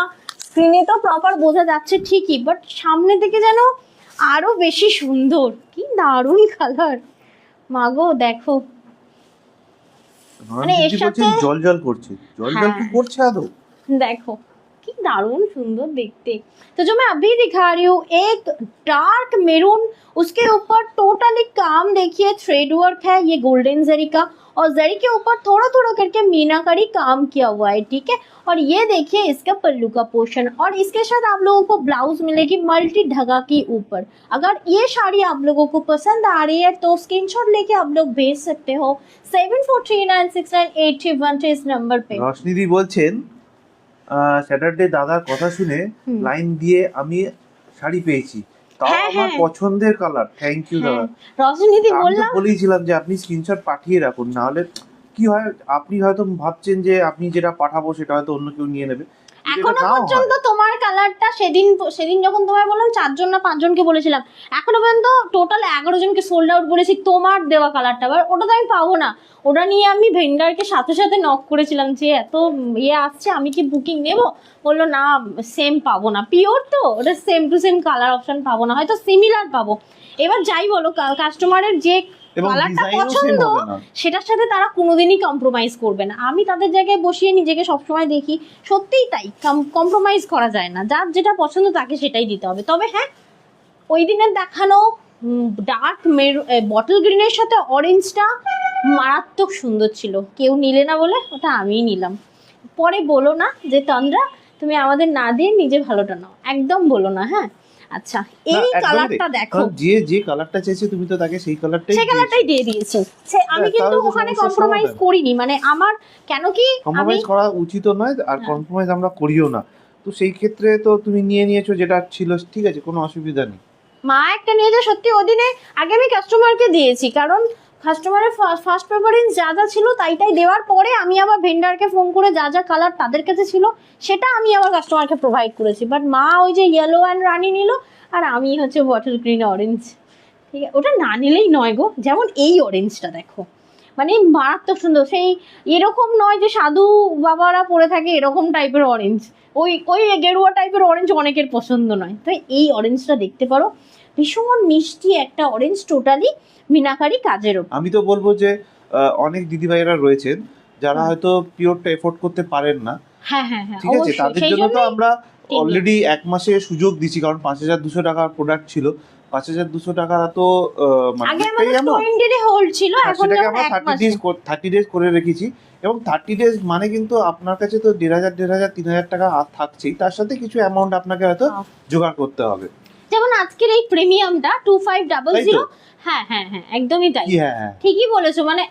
Speaker 1: স্ক্রিনে তো প্রপার বোঝা যাচ্ছে ঠিকই, বাট সামনে থেকে যেন আরো বেশি সুন্দর। কি দারুণ কালার, মাগো দেখো। মানে এর সাথে
Speaker 2: জল জল করছে, জল জল কি করছে আদৌ?
Speaker 1: देखो कि दारुण सुंदर देखते। तो जो मैं अभी दिखा रही हूँ एक डार्क मेरून, उसके ऊपर टोटली काम देखिए थ्रेड वर्क है, ये गोल्डन जरी का, और जरी के ऊपर थोड़ा थोड़ा करके मीनाकारी काम किया हुआ है, ठीक है? और ये देखिए इसका पल्लू का पोर्शन, और इसके साथ आप लोगों को ब्लाउज मिलेगी मल्टी ढगा के ऊपर। अगर ये साड़ी आप लोगों को पसंद आ रही है तो स्क्रीनशॉट लेके आप लोग भेज सकते हो 74396980 इस नंबर पे।
Speaker 2: রশনিদি বলছেন স্যাটারডে দাদার কথা শুনে লাইন দিয়ে আমি শাড়ি পেয়েছি, তাও
Speaker 1: হ্যাঁ,
Speaker 2: আমার
Speaker 1: হ্যাঁ।
Speaker 2: পছন্দের কালার। থ্যাংক ইউ দাদা।
Speaker 1: রজনীদি
Speaker 2: আমি তো
Speaker 1: বললাম
Speaker 2: বলেইছিলাম যে আপনি স্ক্রিনশট পাঠিয়ে রাখুন, নাহলে কি হয় আপনি হয়তো ভাবছেন যে আপনি যেটা পাঠাবো সেটা হয়তো অন্য কেউ নিয়ে নেবে। যদি এটা
Speaker 1: এখনো
Speaker 2: নাও
Speaker 1: পর্যন্ত
Speaker 2: হয়,
Speaker 1: তোমার কালারটা সেদিন যখন তোমায় বললাম 4জন না 5জনকে বলেছিলাম, এখনো পর্যন্ত টোটাল 11 জনকে সোল্ড আউট বলেছি তোমার দেওয়া কালারটা। এবার ওটা তো আমি পাবো না, ওটা নিয়ে আমি ভেন্ডারকে সাথে সাথে নক করেছিলাম যে এত ইয়ে আসছে, আমি কি বুকিং নেব? বললো না, সেম পাবো না, পিওর তো ওটা same to same colour option পাবো না, হয়তো সিমিলার পাবো। এবার যাই বলো, কাস্টমারের যে
Speaker 2: এবং
Speaker 1: কালারটা
Speaker 2: ডিজাইনও সেম
Speaker 1: পছন্দ
Speaker 2: হবে না।
Speaker 1: সেটার সাথে তারা কোনোদিনই কম্প্রোমাইজ করবে না। আমি তাদের জায়গায় বসিয়ে নিজেকে সবসময় দেখি, সত্যিই তাই, কম্প্রোমাইজ করা যায় না। যার যেটা পছন্দ তাকে সেটাই দিতে হবে। তবে হ্যাঁ, ওই দিনের দেখানো ডার্ক বটল গ্রিনের সাথে অরেঞ্জটা মারাত্মক সুন্দর ছিল, কেউ নিলে না বলে ওটা আমিই নিলাম। পরে বলো না যে তন্দ্রা তুমি আমাদের না দিয়ে নিজে ভালোটা নাও, একদম বলো না, হ্যাঁ? আচ্ছা, এই
Speaker 2: না, একদমই
Speaker 1: কালারটা
Speaker 2: তাই।
Speaker 1: দেখো,
Speaker 2: কারণ যে কালারটা চাইছে তুমি তো তাকে সেই কালারটাই
Speaker 1: সেই কালারটাই দিয়ে দিয়েছি। আমি কিন্তু
Speaker 2: তাহলে তো
Speaker 1: ওখানে
Speaker 2: সমস্যার
Speaker 1: কম্প্রোমাইজ
Speaker 2: সমাধান।
Speaker 1: করিনি, মানে আমার কেন কি আমি
Speaker 2: কম্প্রোমাইজ করা উচিত নয়, আর কম্প্রোমাইজ আমরা করিও না। তো সেই ক্ষেত্রে তো তুমি নিয়ে নিয়েছো যেটা ছিল, ঠিক আছে, কোনো অসুবিধা নেই।
Speaker 1: মা একটা নিয়েছে, সত্যি ওদিনে আগে আমি কাস্টমারকে দিয়েছি, কারণ কাস্টমারের ফার্স্ট প্রেফারেন্স যা যা ছিল তাই দেওয়ার পরে আমি আবার ভেন্ডারকে ফোন করে যা যা কালার তাদের কাছে ছিল সেটা আমি আবার কাস্টমারকে প্রোভাইড করেছি। বাট মা ওই যে ইয়েলো অ্যান্ড রানি নিল, আর আমি হচ্ছে বটল গ্রিন অরেঞ্জ। ঠিক আছে, ওটা না নিলেই নয় গো। যেমন এই অরেঞ্জটা দেখো, মানে মারাত্মক সুন্দর। সেই এরকম নয় যে সাধু বাবারা পরে থাকে এরকম টাইপের অরেঞ্জ, ওই ওই গেরুয়া টাইপের অরেঞ্জ অনেকের পছন্দ নয়। তো এই অরেঞ্জটা দেখতে পারো, ভীষণ মিষ্টি একটা অরেঞ্জ, টোটালি মিনাকারি কাজের ওপর।
Speaker 2: আমি তো বলবো যে অনেক দিদিভাইরা রয়েছেন যারা হয়তো পিওরটা এফোর্ড করতে পারেন না,
Speaker 1: হ্যাঁ হ্যাঁ হ্যাঁ,
Speaker 2: ঠিক আছে,
Speaker 1: অবশ্যই।
Speaker 2: তাদের
Speaker 1: সেই
Speaker 2: জন্য তো
Speaker 1: জন্যই
Speaker 2: আমরা
Speaker 1: ঠিক
Speaker 2: অলরেডি 1 মাসে সুযোগ দিচ্ছি, কারণ 5,200 টাকার প্রোডাক্ট ছিল। 5,200 টাকা তো মানে
Speaker 1: আগে
Speaker 2: অনেকটাই
Speaker 1: আমাদের
Speaker 2: amount।
Speaker 1: 20 ডে হোল্ড ছিল,
Speaker 2: আর
Speaker 1: এখন
Speaker 2: সেটাকে
Speaker 1: যেমন
Speaker 2: আমরা
Speaker 1: 1
Speaker 2: 30
Speaker 1: মাসে।
Speaker 2: ডেজ 30 ডেজ করে রেখেছি, এবং 30 ডেজ মানে কিন্তু আপনার কাছে তো 1,500, 3,000 টাকা আর থাকছেই, তার সাথে কিছু অ্যামাউন্ট আপনাকে হয়তো জোগাড় করতে হবে।
Speaker 1: যেমন আজকের এই প্রিমিয়ামটা
Speaker 2: তাই
Speaker 1: 2500।
Speaker 2: তো?
Speaker 1: হ্যাঁ হ্যাঁ হ্যাঁ, একদমই তাই।
Speaker 2: কি হ্যাঁ হ্যাঁ
Speaker 1: ঠিকই বলেছো, মানে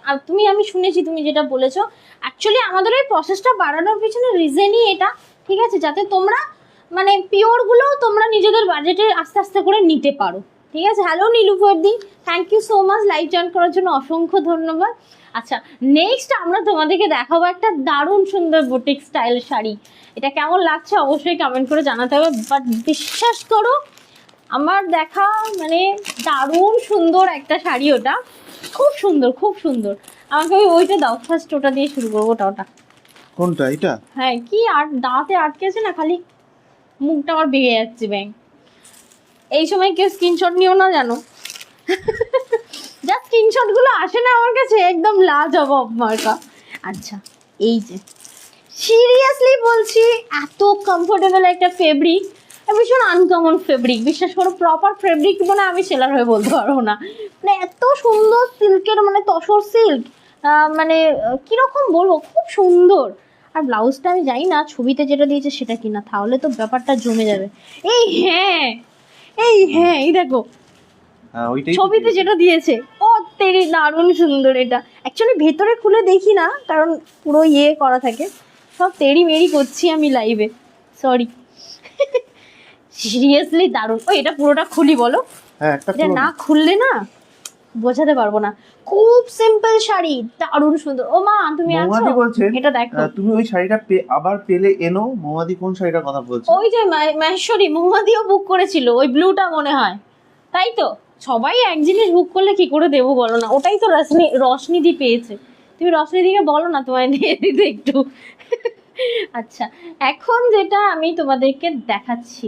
Speaker 1: আমি শুনেছি তুমি যেটা বলেছো। অ্যাকচুয়ালি আমাদের এই প্রসেসটা বাড়ানোর পিছনে রিজনই এটা, ঠিক আছে, যাতে তোমরা মানে পিওরগুলো তোমরা নিজেদের বাজেটে আস্তে আস্তে করে নিতে পারো, ঠিক আছে। হ্যালো নীলুফারদি, thank you so much live join করার জন্য, অসংখ্য ধন্যবাদ। আচ্ছা, নেক্সট আমরা তোমাদেরকে দেখাবো একটা দারুণ সুন্দর বুটিক স্টাইল শাড়ি। এটা কেমন লাগছে অবশ্যই কমেন্ট করে জানাতে হবে, বাট বিশ্বাস করো আমার দেখা মানে দারুণ সুন্দর একটা শাড়ি, ওটা খুব সুন্দর, খুব সুন্দর। আমাকে ওইটা দাও ফার্স্ট, ওটা দিয়ে শুরু করবো। ওটা
Speaker 2: কোনটা এটা?
Speaker 1: হ্যাঁ, কি আর দাঁতে আটকেছে না, খালি মুখটা আমার বেরিয়ে যাচ্ছে ব্যাং। এই সময় কেউ স্ক্রিনশট নিও না জানো, যা স্ক্রিনশট গুলো আসে না আমার কাছে একদম লাজবাব মার্কা। আচ্ছা, এই যে সিরিয়াসলি বলছি, এত কমফোর্টেবল একটা ফেব্রিক, ভীষণ আনকমন ফেব্রিক। বিশ্বাস করো, প্রপার ফেব্রিক মানে আমি সেলার হয়ে বলতে পারবো না, মানে এত সুন্দর সিল্কের, মানে তসর সিল্ক, মানে কিরকম বলবো, খুব সুন্দর। আর ব্লাউজটা আমি জানি না ছবিতে যেটা দিয়েছে সেটা কিনা, তাহলে তো ব্যাপারটা জমে যাবে। এই হ্যাঁ, এই দেখো
Speaker 2: হ্যাঁ ওইটাই তো
Speaker 1: ছবিতে
Speaker 2: দিয়েছে।
Speaker 1: যেটা দিয়েছে, ও তেরি দারুণ সুন্দর। এটা অ্যাকচুয়ালি ভেতরে খুলে দেখি না, কারণ পুরো ইয়ে করা থাকে, সব তেড়ি মেরি করছি আমি লাইভে, সরি। সিরিয়াসলি দারুণ। ও এটা পুরোটা খুলি বলো,
Speaker 2: হ্যাঁ একটা
Speaker 1: এটা
Speaker 2: খুলো
Speaker 1: না
Speaker 2: না।
Speaker 1: খুললে না বোঝাতে পারবো না। খুব সিম্পল শাড়ি, দারুণ সুন্দর। ও মা তুমি আছো?
Speaker 2: মৌমাদি বলছেন
Speaker 1: এটা দেখো,
Speaker 2: তুমি ওই শাড়িটা আবার পেলে এনো। মৌমাদি কোন শাড়িটার কথা বলছো?
Speaker 1: ওই যে মাহেশ্বরী মহুমাদিও বুক করেছিল, ওই ব্লুটা মনে হয়, তাই তো? সবাই এক জিনিস বুক করলে কি করে দেবো বলো না, ওটাই তো রশনিদি পেয়েছে। তুমি রশনিদিকে বলো না তোমায় দিয়ে দিতে একটু। আচ্ছা, এখন যেটা আমি তোমাদেরকে দেখাচ্ছি,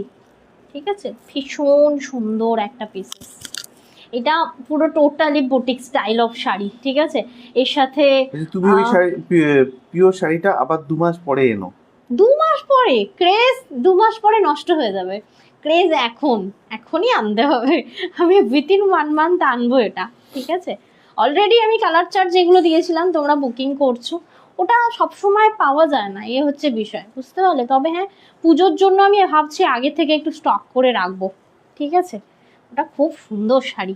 Speaker 1: ঠিক আছে, ভীষণ সুন্দর একটা পিস। এটা পুরো totally boutique style of sari, ঠিক আছে। এর সাথে
Speaker 2: তুমি ওই শাড়ি পিওর শাড়িটা আবার 2 মাস পরে এনো।
Speaker 1: 2 মাস পরে ক্রেজ, 2 মাস পরে নষ্ট হয়ে যাবে ক্রেজ। এখনই আনতে হবে, আমি উইথিন 1 মান্থ আনবো এটা, ঠিক আছে। অলরেডি আমি কালার চার্ট যেগুলো দিয়েছিলাম তোমরা বুকিং করছো, ওটা সবসময় পাওয়া যায় না, এ হচ্ছে বিষয়, বুঝতে পারলে। তবে হ্যাঁ, পুজোর জন্য আমি ভাবছি আগে থেকে একটু স্টক করে রাখবো, ঠিক আছে। ওটা খুব সুন্দর শাড়ি।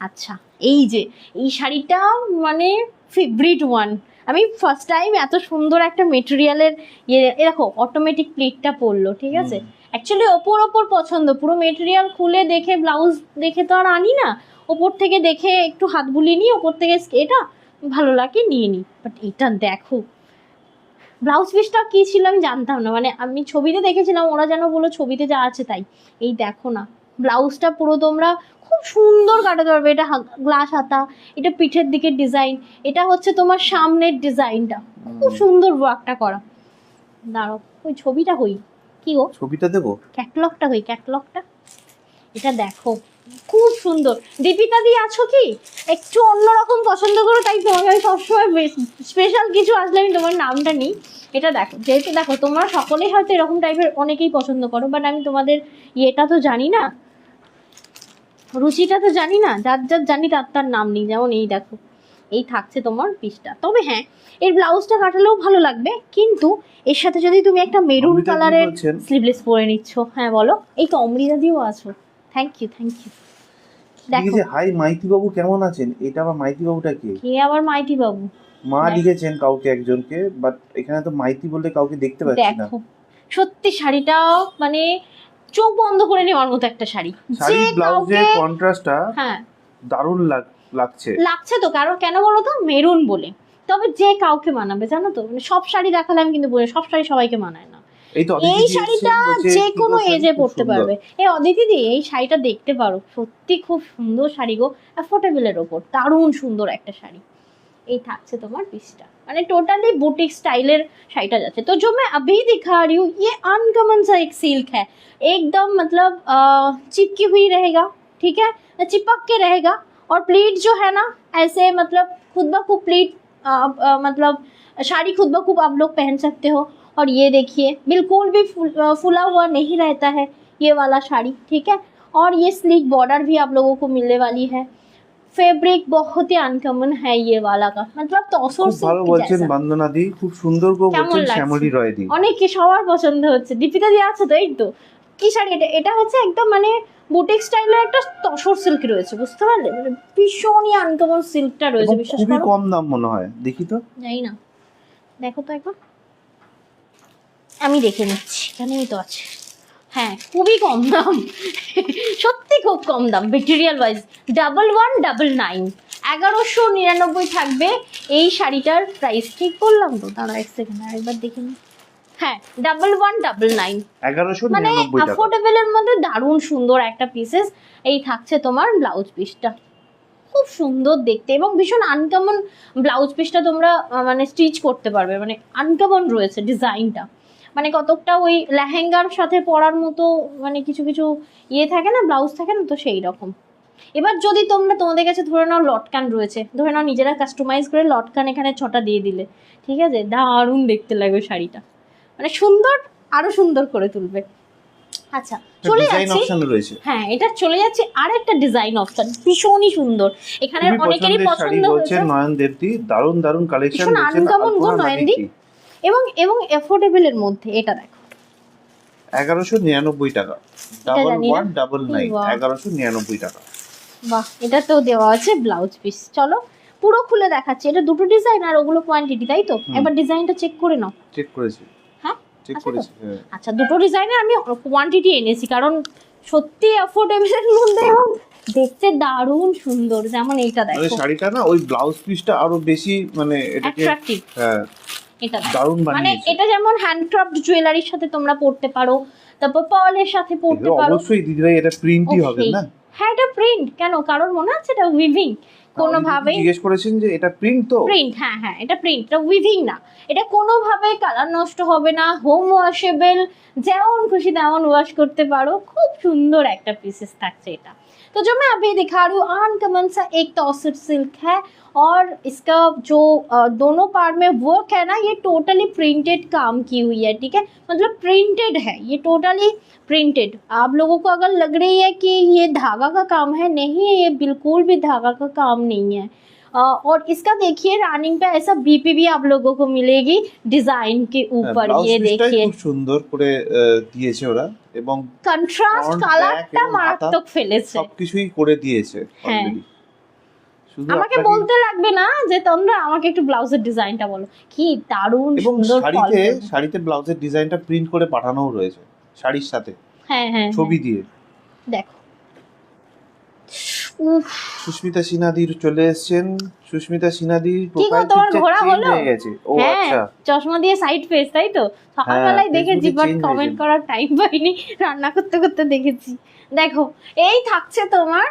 Speaker 1: আচ্ছা, এই যে এই শাড়িটা মানে ফেভারিট ওয়ান। আমি ফার্স্ট টাইম এত সুন্দর একটা মেটেরিয়ালের ইয়ে, দেখো অটোমেটিক প্লিটটা পরলো, ঠিক আছে। অ্যাকচুয়ালি ওপর পছন্দ, পুরো মেটেরিয়াল খুলে দেখে ব্লাউজ দেখে তো আর আনি না, ওপর থেকে দেখে একটু হাত বুলিয়ে নিই, ওপর থেকে এটা ভালো লাগে নিয়ে নিই। বাট এটা দেখো, ব্লাউজ পিসটা কী ছিল আমি জানতাম না, মানে আমি ছবিতে দেখেছিলাম, ওরা যেন বলো ছবিতে যা আছে তাই। এই দেখো না, ব্লাউজটা পুরো তোমরা খুব সুন্দর কাটাতে পারবে। এটা গ্লাস হাতা, এটা পিঠের দিকের ডিজাইন, এটা হচ্ছে তোমার সামনের ডিজাইনটা, খুব সুন্দর ওয়ার্কটা করা। দাঁড়াও, ওই ছবিটা হই কি গো,
Speaker 2: ছবিটা দেবো?
Speaker 1: ক্যাটলগটা হই, ক্যাটলগটা। এটা দেখো খুব সুন্দর। দীপিকা দি আছো কি? একটু অন্যরকম পছন্দ করো, তাই তোমাকে আমি সবসময় স্পেশাল কিছু আসলে আমি তোমার নামটা নিই। এটা দেখো, যেহেতু দেখো তোমরা সকলেই হয়তো এরকম টাইপের অনেকেই পছন্দ করো, বাট আমি তোমাদের ইয়েটা তো জানি না, রুচিটা তো জানি না, যার যার জানি তার তার নাম নিই। যেমন এই দেখো, এই থাকছে তোমার পিসটা। তবে হ্যাঁ, এর ব্লাউজটা কাটালেও ভালো লাগবে, কিন্তু এর সাথে যদি তুমি একটা মেরুন
Speaker 2: অমৃতা দি
Speaker 1: কালারের
Speaker 2: বলছেন,
Speaker 1: স্লিভলেস পরে নিচ্ছ, হ্যাঁ বলো। এই তো অমৃতা দিও আছো, থ্যাংক ইউ। দেখো
Speaker 2: লিখেছে হাই মাইতি বাবু কেমন আছেন। এটা আবার মাইতি বাবুটা কে?
Speaker 1: কে আবার মাইতি বাবু?
Speaker 2: মা লিখেছেন কাউকে একজনকে, বাট এখানে তো মাইতি বললে কাউকে দেখতে পাচ্ছি না।
Speaker 1: দেখো সত্যি শাড়িটা মানে চোখ বন্ধ করে নেওয়ার মতো একটা শাড়ি।
Speaker 2: শাড়ি
Speaker 1: যে
Speaker 2: ব্লাউজের
Speaker 1: কাউকে
Speaker 2: কন্ট্রাস্টটা
Speaker 1: হ্যাঁ
Speaker 2: দারুণ লাগছে।
Speaker 1: লাগছে তো, কারণ কেন বলো তো, মেরুন বলে। তবে যে কাউকে মানাবে জানো তো, মানে সব শাড়ি দেখালে আমি কিন্তু বলি সব শাড়ি সবাইকে মানায় না।
Speaker 2: এই তো
Speaker 1: এই শাড়িটা যে কোনো এজে পরতে পারবে। এই অদিতি দি, এই শাড়িটা দেখতে পারো, সত্যি খুব সুন্দর শাড়ি গো, অ্যাফোর্ডেবলের ওপর দারুণ সুন্দর একটা শাড়ি। এই থাকছে তোমার পিসটা, মানে टोटली बुटीक स्टाइलर शाइटा जाते। तो जो मैं अभी दिखा रही हूँ ये अनकॉमन सा एक सिल्क है, एकदम मतलब चिपकी हुई रहेगा, ठीक है, चिपक के रहेगा। और प्लीट जो है ना ऐसे मतलब खुद ब खुद प्लीट मतलब साड़ी खुद ब खुद आप लोग पहन सकते हो। और ये देखिए बिल्कुल भी फुला हुआ नहीं रहता है ये वाला साड़ी, ठीक है। और ये स्लीक बॉर्डर भी आप लोगों को मिलने वाली है। फैब्रिक बहुत ही अनकॉमन है ये वाला का, मतलब तसर
Speaker 2: খুব ভালো বলছেন বন্দনা দি, খুব সুন্দর করে
Speaker 1: কেমন
Speaker 2: বলছেন
Speaker 1: লাগছে?
Speaker 2: শ্যামলী রয় দি।
Speaker 1: অনেকে সবার পছন্দ হচ্ছে। দীপিকা দি আছে তো, এই তো কি শাড়ি এটা, এটা হচ্ছে একদম মানে বুটিক স্টাইলের একটা তসর সিল্ক রয়েছে, বুঝতে পারলে, মানে ভীষণই আনকমন সিল্কটা রয়েছে,
Speaker 2: এবং
Speaker 1: বিশ্বাস
Speaker 2: খুবই
Speaker 1: করো।
Speaker 2: কম দাম মনে হয়, দেখি তো।
Speaker 1: জানি না, দেখো তো একবার, আমি দেখে নিচ্ছি, এখানেই তো আছে। হ্যাঁ খুবই কম দাম, সত্যি খুব কম দাম। মেটেরিয়াল ওয়াইজ 1199, 1199 থাকবে এই শাড়িটার প্রাইস। ঠিক বললাম তো, দাঁড়া এক সেকেন্ড আরেকবার দেখে নিই। হ্যাঁ 1199,
Speaker 2: 1199
Speaker 1: মানে
Speaker 2: টাকা।
Speaker 1: অ্যাফোর্ডেবলের মধ্যে দারুণ সুন্দর একটা পিসেস। এই থাকছে তোমার ব্লাউজ পিসটা, খুব সুন্দর দেখতে এবং ভীষণ আনকমন ব্লাউজ পিসটা তোমরা মানে স্টিচ করতে পারবে, মানে আনকমন রয়েছে ডিজাইনটা, মানে কতকটা ওই লেহেঙ্গার সাথে পরার মতো, মানে কিছু কিছু ইয়ে থাকে না, ব্লাউজ থাকে না, তো সেই রকম। এবার যদি তোমরা, তোমাদের কাছে ধরে নাও লটকান রয়েছে, ধরে নাও নিজেরা কাস্টমাইজ করে লটকান এখানে 6টা দিয়ে দিলে, ঠিক আছে, দারুণ দেখতে লাগবে শাড়িটা, মানে সুন্দর, আরো সুন্দর করে তুলবে। আচ্ছা চলে
Speaker 2: ডিজাইন
Speaker 1: যাচ্ছি,
Speaker 2: অপশন রয়েছে।
Speaker 1: হ্যাঁ এটা চলে যাচ্ছে আর একটা ডিজাইন অপশন, ভীষণই সুন্দর, এখানে
Speaker 2: খুবই
Speaker 1: অনেকেরই
Speaker 2: পছন্দের শাড়ি
Speaker 1: পছন্দ
Speaker 2: বলছেন
Speaker 1: হয়েছে,
Speaker 2: নয়ন দেবদি, দারুণ দারুণ কালেকশন
Speaker 1: ভীষণ
Speaker 2: রয়েছে
Speaker 1: uncommon গো নয়নদি। এবং এবং অ্যাফোর্ডেবলের মধ্যে। এটা দেখো
Speaker 2: 1199 টাকা,
Speaker 1: এটা জানি না।
Speaker 2: 1199,
Speaker 1: বাহ।
Speaker 2: 1199 টাকা।
Speaker 1: বাহ, এটাতেও দেওয়া আছে ব্লাউজ পিস। চলো পুরো খুলে দেখাচ্ছি, এটা দুটো ডিজাইন আর ওগুলো কোয়ান্টিটি, তাই তো? এবার ডিজাইনটা চেক করে নাও।
Speaker 2: চেক করেছি,
Speaker 1: হ্যাঁ
Speaker 2: চেক
Speaker 1: আচ্ছা তো?
Speaker 2: করেছি, হ্যাঁ।
Speaker 1: আচ্ছা দুটো ডিজাইনের আমি কোয়ান্টিটি এনেছি, কারণ সত্যি অ্যাফোর্ডেবলের মধ্যে এবং দেখতে দারুণ সুন্দর। যেমন এইটা
Speaker 2: মানে
Speaker 1: দেখো,
Speaker 2: শাড়িটা না ওই ব্লাউজ পিসটা আরো বেশি মানে এটাকে
Speaker 1: অ্যাট্রাকটিভ।
Speaker 2: হ্যাঁ
Speaker 1: এটা দেখো,
Speaker 2: দারুণ
Speaker 1: মানে
Speaker 2: বানিয়েছে।
Speaker 1: এটা যেমন হ্যান্ডক্রাফট জুয়েলারির সাথে তোমরা পড়তে পারো, তারপর পার্লের সাথে পড়তে
Speaker 2: এগুলো
Speaker 1: পারো।
Speaker 2: অবশ্যই দিদিভাই এটা প্রিন্টই হবে
Speaker 1: অবশ্যই।
Speaker 2: না?
Speaker 1: হ্যাঁ এটা প্রিন্ট কেন, কারণ মনে হচ্ছে এটা উইভিং কোনোভাবেই।
Speaker 2: জিজ্ঞেস করেছেন যে এটা প্রিন্ট তো?
Speaker 1: প্রিন্ট, হ্যাঁ হ্যাঁ এটা প্রিন্ট, এটা উইভিং না। এটা কোনোভাবে কালার নষ্ট হবে না, হোম ওয়াশেবল, যেমন খুশি তেমন ওয়াশ করতে পারো। খুব সুন্দর একটা পিসেস থাকছে এটা। तो जो मैं अभी दिखा रही हूँ अनकमन सा एक टॉसर सिल्क है, और इसका जो दोनों पार्ट में वर्क है ना, ये टोटली प्रिंटेड काम की हुई है, ठीक है, मतलब प्रिंटेड है ये, टोटली प्रिंटेड। आप लोगों को अगर लग रही है कि ये धागा का काम है, नहीं है, ये बिल्कुल भी धागा का काम नहीं है। और इसका देखिए रनिंग पे ऐसा बीपी भी आप लोगों को मिलेगी डिजाइन के ऊपर, ये देखिए
Speaker 2: খুব সুন্দর করে দিয়েছে ওরা, এবং
Speaker 1: কন্ট্রাস্ট
Speaker 2: front,
Speaker 1: কালারটা
Speaker 2: back এবং
Speaker 1: মারাত্মক ফেলেছে।
Speaker 2: সবকিছুই করে দিয়েছে
Speaker 1: হ্যাঁ।
Speaker 2: অলরেডি। শুধু
Speaker 1: আমাকে
Speaker 2: আপনাকে-
Speaker 1: বলতে লাগবে না যে তোমরা আমাকে একটু ব্লাউজের ডিজাইনটা বলো, কি দারুণ
Speaker 2: এবং
Speaker 1: সুন্দর ফল
Speaker 2: শাড়িতে
Speaker 1: করবে।
Speaker 2: শাড়িতে ব্লাউজের ডিজাইনটা প্রিন্ট করে পাঠানোও রয়েছে শাড়ির সাথে,
Speaker 1: হ্যাঁ হ্যাঁ
Speaker 2: ছবি দিয়ে।
Speaker 1: দেখো, উফ,
Speaker 2: সুস্মিতা সিনহাদির চলে এসেছেন। সুস্মিতা সিনহাদির
Speaker 1: কি গো,
Speaker 2: প্রোফাইল
Speaker 1: তোমার
Speaker 2: পিকচার
Speaker 1: ঘোরা
Speaker 2: চেঞ্জ
Speaker 1: হলো?
Speaker 2: হয়ে গেছে। ও
Speaker 1: হ্যাঁ
Speaker 2: আচ্ছা,
Speaker 1: চশমা দিয়ে সাইড ফেস, তাই তো? সকালবেলায়
Speaker 2: হ্যাঁ,
Speaker 1: দেখেছি,
Speaker 2: ফেসবুকে
Speaker 1: বাট
Speaker 2: change
Speaker 1: কমেন্ট
Speaker 2: হয়েছে।
Speaker 1: করার টাইম পাইনি, রান্না করতে করতে দেখেছি। দেখো এই থাকছে তোমার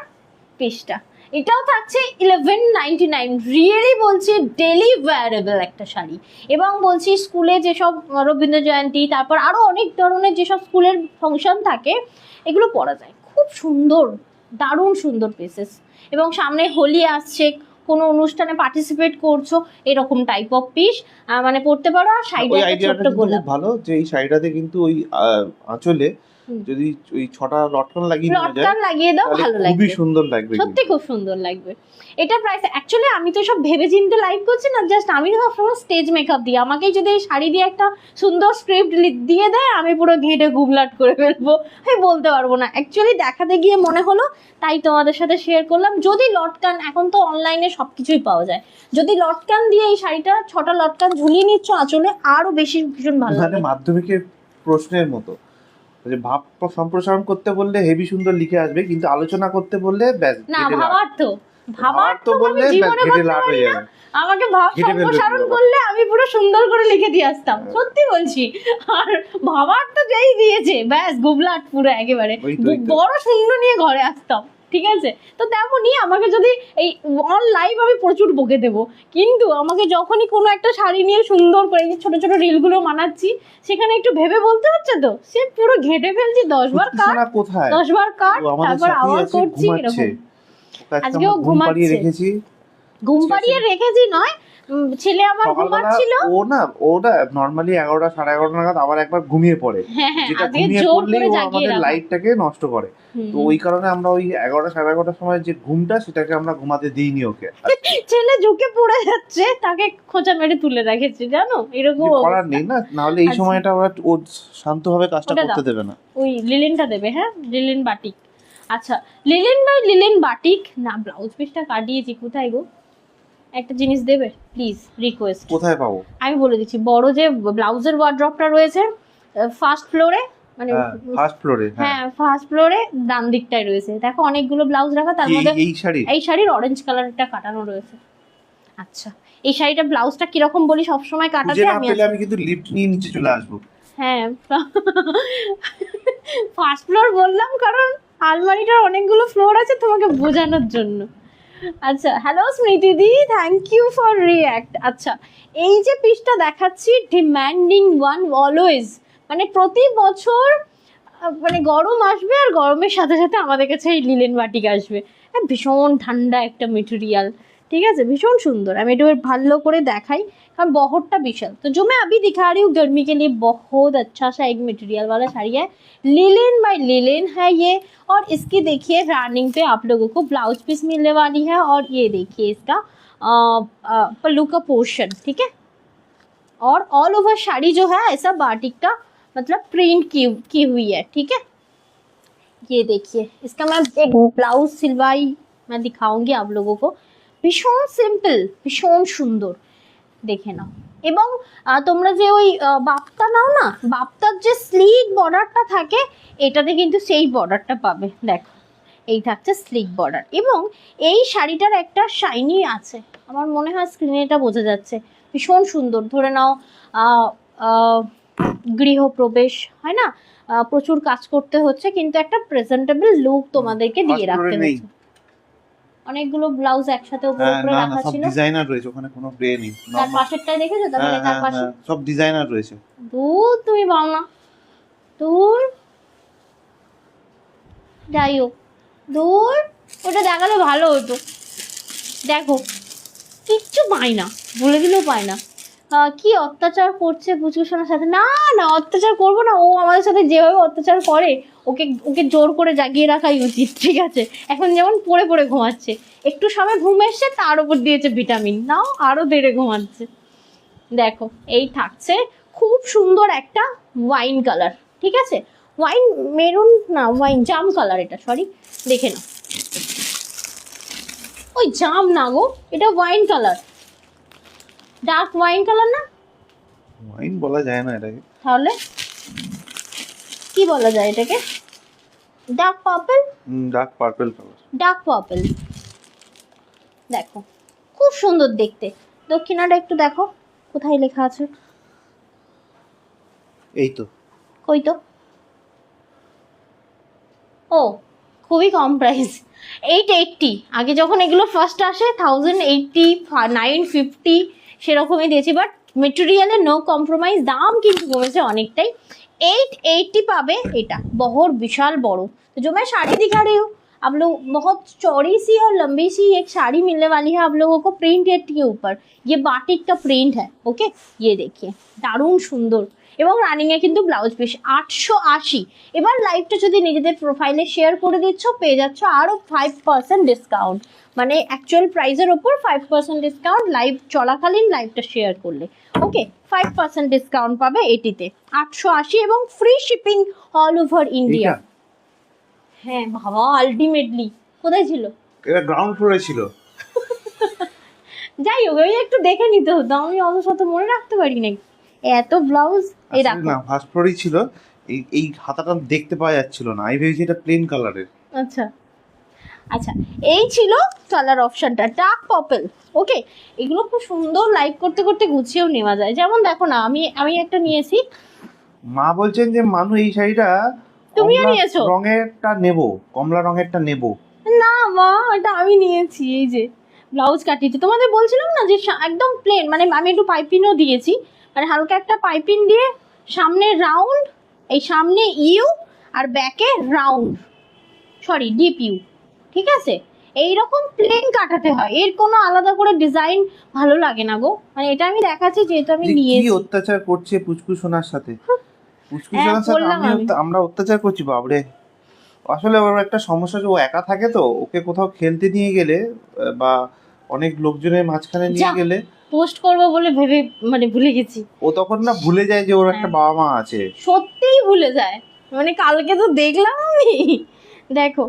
Speaker 1: পিসটা, এটাও থাকছে 1199, রিয়েলি বলছি ডেলি ওয়্যারেবল একটা শাড়ি। এবং বলছি স্কুলে যেসব রবীন্দ্র জয়ন্তী, তারপর আরও অনেক ধরনের যেসব স্কুলের ফাংশন থাকে, এগুলো পরা যায়। খুব সুন্দর, দারুণ সুন্দর পিসেস। এবং সামনে হোলি আসছে, কোনো অনুষ্ঠানে পার্টিসিপেট করছো, এরকম টাইপ অফ পিস মানে পড়তে পারো। আর সাইডে
Speaker 2: ওই
Speaker 1: একটা
Speaker 2: আইডিয়াটা
Speaker 1: ছোট্ট
Speaker 2: কিন্তু খুব
Speaker 1: গোলাপ,
Speaker 2: ভালো যে এই শাড়িটাতে কিন্তু ওই আঁচলে
Speaker 1: হুম।
Speaker 2: যদি ওই 6টা লটকন লাগিয়ে দেওয়া যায়
Speaker 1: লটকান লাগিয়ে দাও,
Speaker 2: তাহলে
Speaker 1: ভালো
Speaker 2: খুবই
Speaker 1: লাগবে,
Speaker 2: সুন্দর লাগবে।
Speaker 1: সত্যি খুব সুন্দর লাগবে। এটা প্রাইস অ্যাকচুয়ালি আমি তো সব ভেবে চিন্তে লাইভ করছি না, জাস্ট আমি সবসময় স্টেজ মেকআপ দিই। আমাকে যদি এই শাড়ি দিয়ে একটা সুন্দর স্ক্রিপ্ট দিয়ে দেয়, আমি পুরো ঘেটে গুবলাট করে ফেলবো, আমি বলতে পারবো না। অ্যাকচুয়ালি দেখাতে গিয়ে মনে হলো, তাই তোমাদের সাথে শেয়ার করলাম। যদি লটকান, এখন তো অনলাইনে সব কিছুই পাওয়া যায়, যদি লটকান দিয়ে এই শাড়িটা 6টা লটকান ঝুলিয়ে নিচ্ছ আঁচলে, আরো বেশি ভীষণ ভালো
Speaker 2: মানে
Speaker 1: লাগে।
Speaker 2: মাধ্যমিকের প্রশ্নের মতো, যে ভাব সম্প্রসারণ করতে বললে হেভি সুন্দর লিখে আসবে, কিন্তু আলোচনা করতে বললে ব্যাস
Speaker 1: না
Speaker 2: কেটে দাও।
Speaker 1: ভাবার্থ, ভাবার
Speaker 2: তো
Speaker 1: তো আমি
Speaker 2: বললে
Speaker 1: জীবনে
Speaker 2: ঘেটে
Speaker 1: করতে
Speaker 2: লাভ
Speaker 1: পারি
Speaker 2: হয়ে
Speaker 1: না।
Speaker 2: যাবে।
Speaker 1: আমাকে ভাব
Speaker 2: ঘেটে ফেলবে
Speaker 1: সম্প্রসারণ
Speaker 2: পুরো।
Speaker 1: করলে আমি পুরো সুন্দর করে লিখে দিয়ে আসতাম, সত্যি বলছি। আর ভাবার তো যেই দিয়েছে ব্যাস গুবলাট পুরো একেবারে
Speaker 2: ওই তো, ওই তো।
Speaker 1: বড় শূন্য নিয়ে ঘরে আসতাম, ঠিক আছে। তো তেমনই আমাকে যদি এই অন লাইভ আমি প্রচুর বকে দেবো, কিন্তু আমাকে যখনই কোনো একটা শাড়ি নিয়ে সুন্দর করে এই যে ছোট ছোট রিলগুলো বানাচ্ছি, সেখানে একটু ভেবে বলতে হচ্ছে তো, সে পুরো ঘেটে ফেলছি 10 বার কাট,
Speaker 2: ফুচকুসোনা কোথায়?
Speaker 1: 10 বার কাট,
Speaker 2: ও আমাদের
Speaker 1: তারপর
Speaker 2: সাথেই
Speaker 1: আবার
Speaker 2: আছে,
Speaker 1: করছি
Speaker 2: ঘুমাচ্ছে।
Speaker 1: এরকম।
Speaker 2: ওকে আজকে
Speaker 1: আজকেও
Speaker 2: আমরা ঘুম পাড়িয়ে
Speaker 1: ঘুমাচ্ছে।
Speaker 2: রেখেছি।
Speaker 1: ঘুম
Speaker 2: আজকে
Speaker 1: পাড়িয়ে রেখেছি নয়, ছেলে আমার
Speaker 2: সকালবেলা
Speaker 1: ঘুমাচ্ছিল।
Speaker 2: ওটা নর্মালি 11টা 11:30 নাগাদ আবার একবার ঘুমিয়ে পড়ে,
Speaker 1: হ্যাঁ হ্যাঁ,
Speaker 2: যেটা
Speaker 1: আজকে
Speaker 2: ঘুমিয়ে
Speaker 1: জোর
Speaker 2: পড়লেই
Speaker 1: করে
Speaker 2: ও
Speaker 1: জাগিয়ে
Speaker 2: আমাদের
Speaker 1: রাখা।
Speaker 2: লাইফটাকে নষ্ট করে।
Speaker 1: হুম,
Speaker 2: তো ওই কারণে আমরা ওই 11টা 11:30 সময় যে ঘুমটা, সেটাকে আমরা ঘুমাতে দিইনি ওকে।
Speaker 1: ছেলে ঝুঁকে পড়ে যাচ্ছে, তাকে খোঁচা মেরে তুলে রেখেছি, জানো এরকম
Speaker 2: কিছু করার
Speaker 1: অবস্থা।
Speaker 2: নেই না, নাহলে এই
Speaker 1: আচ্ছা।
Speaker 2: সময়টা ওরা ও শান্তভাবে কাজটা
Speaker 1: ওটা
Speaker 2: করতে
Speaker 1: দাও।
Speaker 2: দেবে না।
Speaker 1: ওই লিলেনটা দেবে, হ্যাঁ লিলেন বাটিক। আচ্ছা, লিলেন বাই লিলেন বাটিক না, ব্লাউজ পিসটা কাটিয়েছি কোথায় গো, একটা জিনিস দেবে প্লিজ, রিকোয়েস্ট।
Speaker 2: কোথায় পাবো?
Speaker 1: আমি বলে দিচ্ছি, বড় যে ব্লাউজের ওয়ার্ড্রপটা রয়েছে ফার্স্ট ফ্লোরে, মানে
Speaker 2: ফার্স্ট ফ্লোরে।
Speaker 1: হ্যাঁ ফার্স্ট ফ্লোরে ডান দিকটায় রয়েছে, দেখো অনেকগুলো ব্লাউজ রাখা, তার
Speaker 2: কি
Speaker 1: মধ্যে
Speaker 2: এই শাড়ি?
Speaker 1: এই শাড়ির অরেঞ্জ কালারটা কাটানো রয়েছে। আচ্ছা, এই শাড়িটা ব্লাউজটা কিরকম বলি সবসময়
Speaker 2: খুঁজে
Speaker 1: কাটাতে
Speaker 2: না
Speaker 1: আমি
Speaker 2: পেলে আমি কিন্তু লিফট নিয়ে নিচে চলে আসবো।
Speaker 1: হ্যাঁ ফার্স্ট ফ্লোর বললাম কারণ আলমারিটার অনেকগুলো ফ্লোর আছে, তোমাকে বোঝানোর জন্য। আচ্ছা, হ্যালো স্মৃতি দি, থ্যাংক ইউ ফর রিঅ্যাক্ট। আচ্ছা, এই যে পিসটা দেখাচ্ছি, ডিম্যান্ডিং ওয়ান অলওয়েজ, মানে প্রতি বছর মানে গরম আসবে, আর গরমের সাথে সাথে আমাদের কাছে এই লিলেন বাটিক আসবে। ভীষণ ঠান্ডা একটা মেটেরিয়াল, ঠিক আছে, ভীষণ সুন্দর। আমি একটু ভালো করে দেখাই, কারণ বহরটা বিশাল। तो जो मैं अभी दिखा रही हूँ गर्मी के लिए बहुत अच्छा सा एक मटेरियल वाला साड़ी है, लिलेन बाय लिलेन है ये। और इसकी देखिए रनिंग पे आप लोगों को ब्लाउज पीस मिलने वाली है, और ये देखिए इसका पल्लू का पोर्शन, ठीक है। और ऑल ओवर साड़ी जो है ऐसा बाटिक का मतलब प्रिंट की हुई है, ठीक है। ये देखिए, इसका मैं एक ब्लाउज सिलवाई मैं दिखाऊंगी आप लोगों को, ভীষণ সিম্পল, ভীষণ সুন্দর, দেখে নাও। এবং তোমরা যে ওই বাপ্তা নাও না, বাপ্তার যে স্লিক বর্ডারটা থাকে, এটাতে কিন্তু সেই বর্ডারটা পাবে, দেখো এই থাকছে স্লিক বর্ডার। এবং এই শাড়িটার একটা শাইনি আছে, আমার মনে হয় স্ক্রিনে এটা বোঝা যাচ্ছে, ভীষণ সুন্দর। ধরে নাও গৃহপ্রবেশ হয় না, প্রচুর কাজ করতে হচ্ছে, কিন্তু একটা প্রেজেন্টেবল লুক তোমাদেরকে দিয়ে রাখতে হচ্ছে। অনেকগুলো ব্লাউজ একসাথে উপরে উপরে
Speaker 2: না
Speaker 1: রাখা
Speaker 2: সব
Speaker 1: ছিল।
Speaker 2: ডিজাইনার রয়েছে, ওখানে কোনো প্লে নেই।
Speaker 1: তার পাশেরটাই দেখেছো, তারপরে তার পাশে
Speaker 2: সব ডিজাইনার রয়েছে।
Speaker 1: দূর তুমি পাও না, দূর, যাই হোক দূর, ওটা দেখালে ভালো হতো। দেখো কিচ্ছু পাই না, বলে দিলেও পায় না। কি অত্যাচার করছে পুচকুসোনার সাথে, না না অত্যাচার করবো না, ও আমাদের সাথে যেভাবে অত্যাচার করে, ওকে ওকে জোর করে জাগিয়ে রাখাই উচিত, ঠিক আছে। এখন যেমন পড়ে পড়ে ঘুমাচ্ছে, একটু সময় ঘুম এসছে, তার উপর দিয়েছে ভিটামিন, নাও আরও দেরে ঘুমাচ্ছে। দেখো এই থাকছে খুব সুন্দর একটা ওয়াইন কালার, ঠিক আছে, ওয়াইন মেরুন না, ওয়াইন জাম কালার, এটা সরি দেখে নাও, ওই জাম না গো, এটা wine colour, dark wine colour না,
Speaker 2: ওয়াইন বলা যায় না এটাকে,
Speaker 1: তাহলে কি বলা যায় এটাকে, dark purple,
Speaker 2: dark purple colour.
Speaker 1: Dark purple. দেখো খুব সুন্দর দেখতে। দক্ষিণাটা একটু দেখো কোথায় লেখা আছে,
Speaker 2: এই তো,
Speaker 1: কই তো, ও খুবই কম প্রাইস, 880। আগে যখন এগুলো ফার্স্ট আসে 1080 950 সেরকমই দিয়েছি, বাট মেটেরিয়ালে নো কম্প্রোমাইজ, দাম কিন্তু কমেছে অনেকটাই। 880 পাবে এটা, বহর विशाल बड़ो। तो जो मैं साड़ी दिखा रही हूँ, आप लोग बहुत चौड़ी सी और लंबी सी एक साड़ी मिलने वाली है आप लोगों को, प्रिंट के ऊपर ये बाटिक का प्रिंट है, ओके। ये देखिए দারুণ সুন্দর, এবং রানিংয়ে কিন্তু ব্লাউজ পিস 880। এবার লাইভটা যদি নিজেদের প্রোফাইলে শেয়ার করে দিচ্ছ, পেয়ে যাচ্ছ আরও 5% ডিসকাউন্ট, মানে অ্যাকচুয়াল প্রাইসের ওপর 5% ডিসকাউন্ট লাইভ চলাকালীন লাইভটা শেয়ার করলে, ওকে। 5% ডিসকাউন্ট পাবে এটিতে, 880, এবং free shipping all over India. হ্যাঁ বাবা, আলটিমেটলি কোথায় ছিল,
Speaker 2: এটা গ্রাউন্ড ফ্লোরে ছিল।
Speaker 1: যাই হোক ওই একটু দেখে নিতে হতো, আমি অত শত মনে রাখতে পারি না এত ব্লাউজ। এই দেখো
Speaker 2: না ফার্স্ট ফ্লোরেই ছিল, এই হাতাটা দেখতে পাওয়া যাচ্ছিল না, আমি ভেবেছি এটা প্লেন কালারের।
Speaker 1: আচ্ছা, আচ্ছা, এই ছিল কালার অপশনটা ডার্ক পার্পল। ওকে, এগুলো খুব সুন্দর লাইভ করতে করতে গুছিয়েও নেওয়া যায়। যেমন দেখো না, আমি একটা নিয়েছি।
Speaker 2: মা বলছেন যে মানু এই শাড়িটা
Speaker 1: তুমিও
Speaker 2: কমলা
Speaker 1: নিয়েছো?
Speaker 2: রঙেরটা নেব, কমলা রঙেরটা নেব।
Speaker 1: না মা, এটা আমি নিয়েছি। এই যে ব্লাউজ কাটিয়েছি, তোমাদের বলছিলাম না যে একদম প্লেন, মানে আমি একটু পাইপিংও দিয়েছি, মানে হালকা একটা পাইপিং দিয়ে সামনে রাউন্ড, এই সামনে ইউ আর ব্যাকে রাউন্ড, সরি ডিপ ইউ, ঠিক আছে? এইরকম প্লেন কাটাতে হয়, এর কোনো আলাদা করে ডিজাইন ভালো লাগে না গো। মানে এটা আমি দেখাচ্ছি যেহেতু আমি
Speaker 2: যে কি
Speaker 1: নিয়েছি।
Speaker 2: অত্যাচার করছে পুচকু সোনার সাথে, পুচকু
Speaker 1: হ্যাঁ,
Speaker 2: সোনার সাথে
Speaker 1: বললাম আমি।
Speaker 2: আমরা অত্যাচার করছি বাবরে। আসলে ওর একটা সমস্যা যে ও একা থাকে, তো ওকে কোথাও খেলতে নিয়ে গেলে বা অনেক লোকজনের মাঝখানে নিয়ে
Speaker 1: যা,
Speaker 2: গেলে
Speaker 1: পোস্ট করবো বলে ভেবে মানে ভুলে গেছি।
Speaker 2: ও তখন না ভুলে যায় যে ওর একটা
Speaker 1: হ্যাঁ।
Speaker 2: বাবা মা আছে।
Speaker 1: সত্যিই ভুলে যায়, মানে কালকে তো দেখলাম আমি। দেখো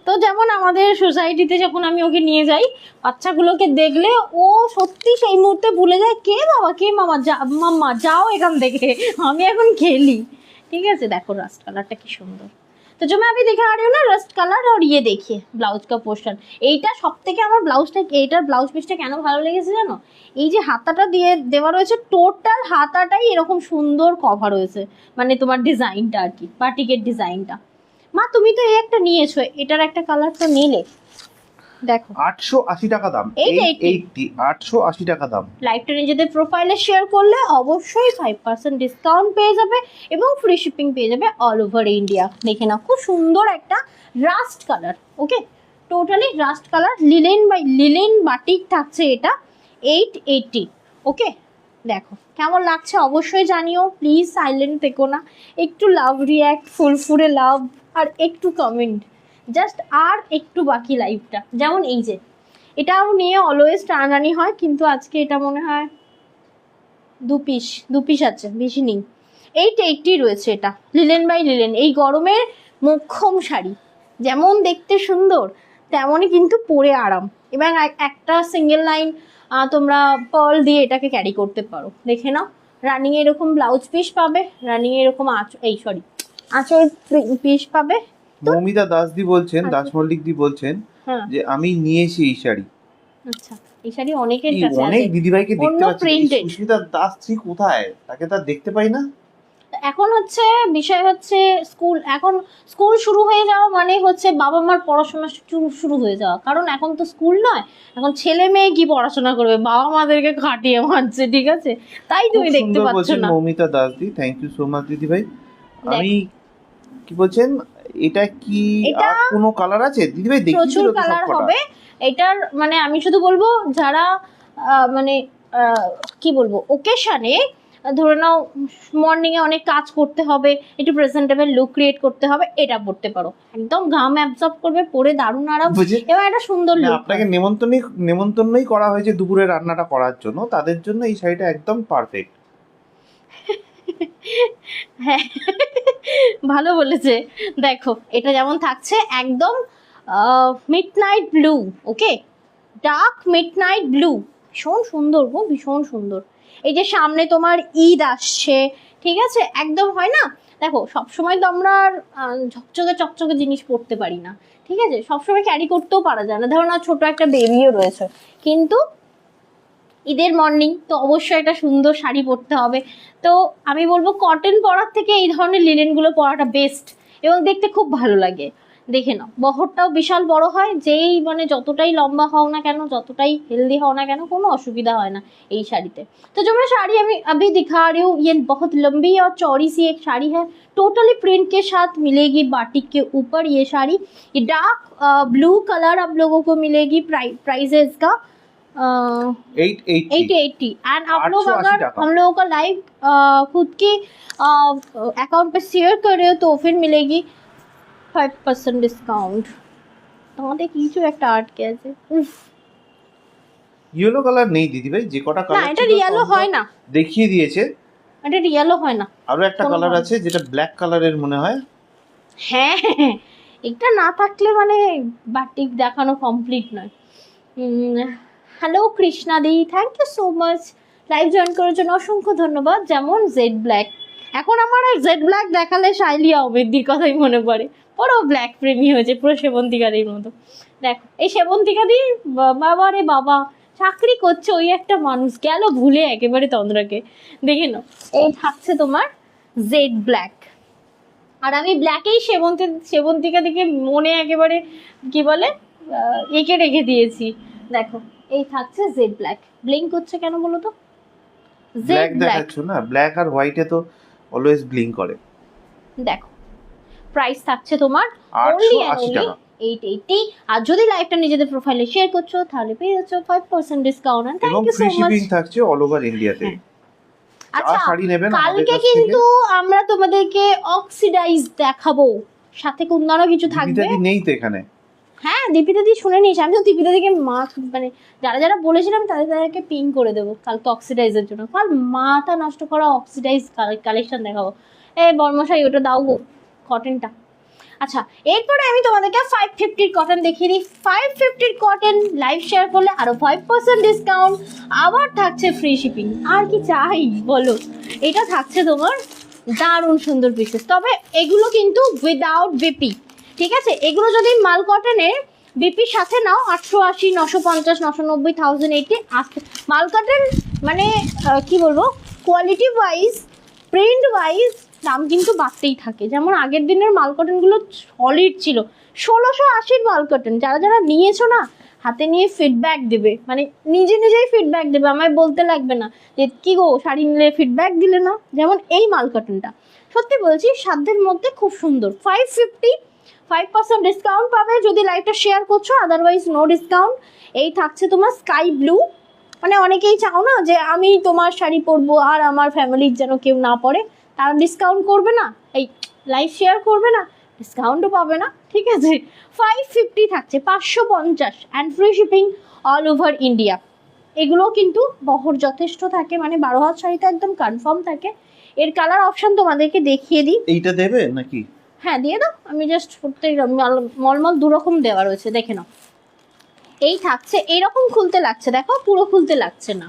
Speaker 1: তো, যেমন আমাদের সোসাইটিতে যখন আমি ওকে নিয়ে যাই, বাচ্চাগুলোকে দেখলে ও সত্যি সেই মুহূর্তে ভুলে যায় কে বাবা কে মামা, যা মাম্মা যাও এখান থেকে, আমি এখন খেলি। ঠিক আছে, দেখো রাস্ট কালারটা কি সুন্দর। তো जो मैं अभी दिखा रही हूँ ना रस्ट कलर, और ये देखिए ব্লাউজ का পোর্শন। এইটা সব থেকে আমার ব্লাউজটা, এইটার ব্লাউজ পিসটা কেন ভালো লেগেছে জানো? এই যে হাতাটা দিয়ে দেওয়া রয়েছে, টোটাল হাতাটাই এরকম সুন্দর কভার হয়েছে, মানে তোমার ডিজাইনটা আর কি, বাটিকের ডিজাইনটা। মা তুমি তো এই একটা নিয়েছো, এটার একটা কালার তো নিলে, দেখো
Speaker 2: 880 টাকা দাম, 880, 880 টাকা দাম।
Speaker 1: লাইভটা নিজেদের প্রোফাইলে শেয়ার করলে অবশ্যই 5% ডিসকাউন্ট পেয়ে যাবে এবং ফ্রি শিপিং পেয়ে যাবে অল ওভার ইন্ডিয়া। দেখে নাও, খুব সুন্দর একটা rust colour. Okay, totally rust colour, linen by linen batik থাকছে এটা, 880। ওকে, দেখো কেমন লাগছে অবশ্যই জানিও, প্লিজ সাইলেন্ট থেকো না, একটু লাভ রিয়্যাক্ট, ফুলফুরে লাভ, আর একটু কমেন্ট, জাস্ট আর একটু বাকি লাইভটা। যেমন এই যে এটাও নিয়ে অলওয়েজ টানাটানি হয়, কিন্তু আজকে এটা মনে হয় দু পিস আছে, বেশি নেই। 880 রয়েছে এটা, লিলেন বাই লিলেন। এই গরমের মোক্ষম শাড়ি, যেমন দেখতে সুন্দর তেমনই কিন্তু পরে আরাম। এবং একটা সিঙ্গেল লাইন তোমরা পার্ল দিয়ে এটাকে ক্যারি করতে পারো। দেখে নাও, রানিং এরকম ব্লাউজ পিস পাবে, রানিং এরকম আঁচল পিস পাবে।
Speaker 2: মৌমিতা দাসদি বলছেন,
Speaker 1: আচ্ছা।
Speaker 2: দাস মল্লিক দি বলছেন
Speaker 1: হ্যাঁ,
Speaker 2: যে আমি নিয়েছি এই শাড়ি।
Speaker 1: আচ্ছা, এই শাড়ি অনেকের
Speaker 2: এই
Speaker 1: কাছে
Speaker 2: অনেক
Speaker 1: আছে,
Speaker 2: দিদিভাইকে
Speaker 1: অন্য
Speaker 2: দেখতে পাচ্ছি। এই
Speaker 1: printed।
Speaker 2: সুস্মিতা দাস শ্রী কোথায়, তাকে তো আর দেখতে পাই না।
Speaker 1: এখন হচ্ছে বিষয় হচ্ছে স্কুল, এখন স্কুল শুরু হয়ে যাওয়া মানে হচ্ছে বাবা মার পড়াশোনা শুরু হয়ে যাওয়া, কারণ এখন তো স্কুল নয়, এখন ছেলে মেয়ে কি পড়াশোনা করবে, বাবা মাদেরকে খাটিয়ে মারছে, ঠিক আছে, তাই তুমি
Speaker 2: খুব
Speaker 1: দেখতে
Speaker 2: সুন্দর
Speaker 1: পাচ্ছ
Speaker 2: বলছেন
Speaker 1: না।
Speaker 2: মৌমিতা দাসদি, থ্যাংক ইউ সো মাচ দিদিভাই। আমি কি বলছেন, এটা কি
Speaker 1: এটা
Speaker 2: আর কোনো কালার আছে দিদিভাই?
Speaker 1: প্রচুর
Speaker 2: দেখিয়েছিল তো
Speaker 1: কালার
Speaker 2: সবকটা।
Speaker 1: হবে এটার, মানে আমি শুধু বলবো যারা মানে কি বলবো ওকেশনে, ধরে নাও মর্নিং এ অনেক কাজ করতে হবে, একটু প্রেজেন্টেবল লুক ক্রিয়েট করতে হবে, এটা পড়তে পারো, একদম ঘাম অ্যাবজর্ব করবে, পরে দারুণ আরাম
Speaker 2: বুঝে
Speaker 1: এবং একটা সুন্দর
Speaker 2: না,
Speaker 1: লুক।
Speaker 2: আপনাকে নেমন্তন্নই করা হয়েছে দুপুরে রান্নাটা করার জন্য, তাদের জন্য এই শাড়িটা একদম পারফেক্ট।
Speaker 1: হ্যাঁ, ভালো বলেছে। দেখো এটা যেমন থাকছে একদম মিডনাইট ব্লু, ওকে, ডার্ক মিডনাইট ব্লু, ভীষণ সুন্দর গো, ভীষণ সুন্দর। এই যে সামনে তোমার ঈদ আসছে, ঠিক আছে, একদম হয় না, দেখো সবসময় তো আমরা আর, ঝকঝকে চকচকে জিনিস পরতে পারি না, ঠিক আছে, সবসময় ক্যারি করতেও পারা যায় না, ধরো না ছোট একটা বেবিও রয়েছে, কিন্তু ঈদের মর্নিং তো অবশ্যই একটা সুন্দর শাড়ি পরতে হবে। তো আমি বলবো কটন পরার থেকে এই ধরনের লিনেনগুলো পরাটা বেস্ট, এবং দেখতে খুব ভালো লাগে। দেখে নাও, বহরটাও বিশাল বড় হয়, যেই মানে যতটাই লম্বা হও না কেন, যতটাই হেলদি হও না কেন, কোনো অসুবিধা হয় না এই শাড়িতে। तो जो मैं साड़ी अभी दिखा रही हूँ, ये बहुत लंबी और चौड़ी सी एक साड़ी है, टोटली प्रिंट के साथ मिलेगी बाटिक के ऊपर ये साड़ी। ये डार्क ब्लू कलर आप लोगों को मिलेगी, प्राइस है इसका 880। एंड आप लोग
Speaker 2: 880
Speaker 1: अगर
Speaker 2: টাকা।
Speaker 1: हम लोगों का लाइव खुद के अकाउंट पे शेयर कर रहे हो तो फिर मिलेगी 5% ডিসকাউন্ট। তোমাদের কিছু একটা আটকে আছে, উফ,
Speaker 2: ইয়েলো কালার নেই দিদিভাই, যে কটা
Speaker 1: না
Speaker 2: কালার
Speaker 1: এটা রিয়েলও হয় না,
Speaker 2: দেখিয়ে দিয়েছে।
Speaker 1: এটা রিয়েলও হয় না।
Speaker 2: আরো একটা
Speaker 1: কোনো
Speaker 2: কালার
Speaker 1: হয়।
Speaker 2: আছে যেটা ব্ল্যাক কালারের মনে হয়।
Speaker 1: হ্যাঁ, এটা না থাকলে মানে বাটিক দেখানো কমপ্লিট নয়। Hello Krishna di, thank you so much live join করার জন্য, অসংখ্য ধন্যবাদ। যেমন জেড ব্ল্যাক, এখন আমার আর জেড ব্ল্যাক দেখালে শাইলি আহমেদির কথাই মনে পড়ে, পুরো ব্ল্যাক প্রেমী হয়েছে, পুরো সেবন্তিকাদের মতো। দেখো এই সেবন্তিকা দি, বাবা রে বাবা, চাকরি করছে ওই একটা মানুষ, গেল ভুলে একেবারে তন্দ্রাকে। দেখে নাও, এই থাকছে তোমার জেড ব্ল্যাক। আর আমি ব্ল্যাকেই সেবন্তিকা দিকে মনে একেবারে কি বলে এঁকে রেখে দিয়েছি। দেখো এই থাকছে জেড ব্ল্যাক। ব্লিঙ্ক করছে কেন বলো তো?
Speaker 2: Black
Speaker 1: jet black.
Speaker 2: দেখাচ্ছ না, ব্ল্যাক আর হোয়াইটে তো অলওয়েজ ব্লিঙ্ক করে।
Speaker 1: দেখো প্রাইস থাকছে তোমার
Speaker 2: 880 টাকা।
Speaker 1: 880। আর যদি লাইভটা নিজেদের প্রোফাইলে শেয়ার করছো তাহলে পেয়ে যাচ্ছ 5% ডিসকাউন্ট। এন্ড
Speaker 2: এবং
Speaker 1: thank you
Speaker 2: free
Speaker 1: so much.
Speaker 2: Shipping থাকছে অল ওভার ইন্ডিয়াতে।
Speaker 1: আচ্ছা
Speaker 2: শাড়ি নেবেন আমাদের
Speaker 1: কালকে
Speaker 2: কাছ থেকে।
Speaker 1: কিন্তু আমরা তোমাদেরকে অক্সিডাইজ দেখাবো, সাথে কুন্দানো কিছু থাকবে।
Speaker 2: দীপিতা দি নেই তো এখানে।
Speaker 1: হ্যাঁ দীপিতা দি শুনে নিস, আমি তো দীপিতা দিকে মানে যারা যারা বলেছিলাম তাদেরকে পিন করে দেবো কালকে অক্সিডাইজের জন্য। কাল মাথা নষ্ট করা অক্সিডাইজ কালেকশন দেখাবো। বর্মশাই ওটা দাও গো কটনটা। আচ্ছা এরপরে আমি তোমাদেরকে 550 কটন দেখিয়ে দিই। 550 কটন লাইভ শেয়ার করলে আরো 5% ডিসকাউন্ট, আবার থাকছে ফ্রি শিপিং। আর কি চাই বলো? এটা থাকছে তোমার দারুণ সুন্দর পিসেস, তবে এগুলো কিন্তু উইদাউট বিপি। ঠিক আছে, এগুলো যদি মাল কটনের বিপির সাথে নাও 880, 950, 990, 1080 আসতে। মাল কটন মানে কি বলবো, কোয়ালিটি ওয়াইজ, প্রিন্ট ওয়াইজ দাম কিন্তু বাড়তেই থাকে। যেমন আগের দিনের মাল কটনগুলো সলিড ছিল। 1680 মাল কটন, যারা যারা নিয়েছো না হাতে নিয়ে ফিডব্যাক দেবে, মানে নিজেই ফিডব্যাক দেবে, আমায় বলতে লাগবে না যে কি গো শাড়ি নিলে ফিডব্যাক দিলে না। যেমন এই মাল কটনটা সত্যি বলছি সাধ্যের মধ্যে খুব সুন্দর। 550, 5% ডিসকাউন্ট পাবে যদি লাইভটা শেয়ার করছো, আদারওয়াইজ নো ডিসকাউন্ট। এই থাকছে তোমার স্কাই ব্লু, মানে অনেকেই চাও না যে আমি তোমার শাড়ি পরবো আর আমার ফ্যামিলির যেন কেউ না পরে, তারা ডিসকাউন্ট করবে না, এই লাইভ শেয়ার করবে না, ডিসকাউন্টও পাবে না। ঠিক আছে, 550 থাকছে, 550 and free shipping all over India. এগুলো কিন্তু বহর যথেষ্ট থাকে, মানে 12 হাত শাড়িটা একদম কনফার্ম থাকে। এর কালার অপশন তোমাদেরকে দেখিয়ে দিই।
Speaker 2: এইটা দেবে নাকি?
Speaker 1: হ্যাঁ দিয়ে দাও, আমি জাস্ট প্রত্যেক মলমল দু রকম দেওয়া রয়েছে, দেখে নাও। এই থাকছে এইরকম খুলতে লাগছে, দেখো পুরো খুলতে লাগছে না।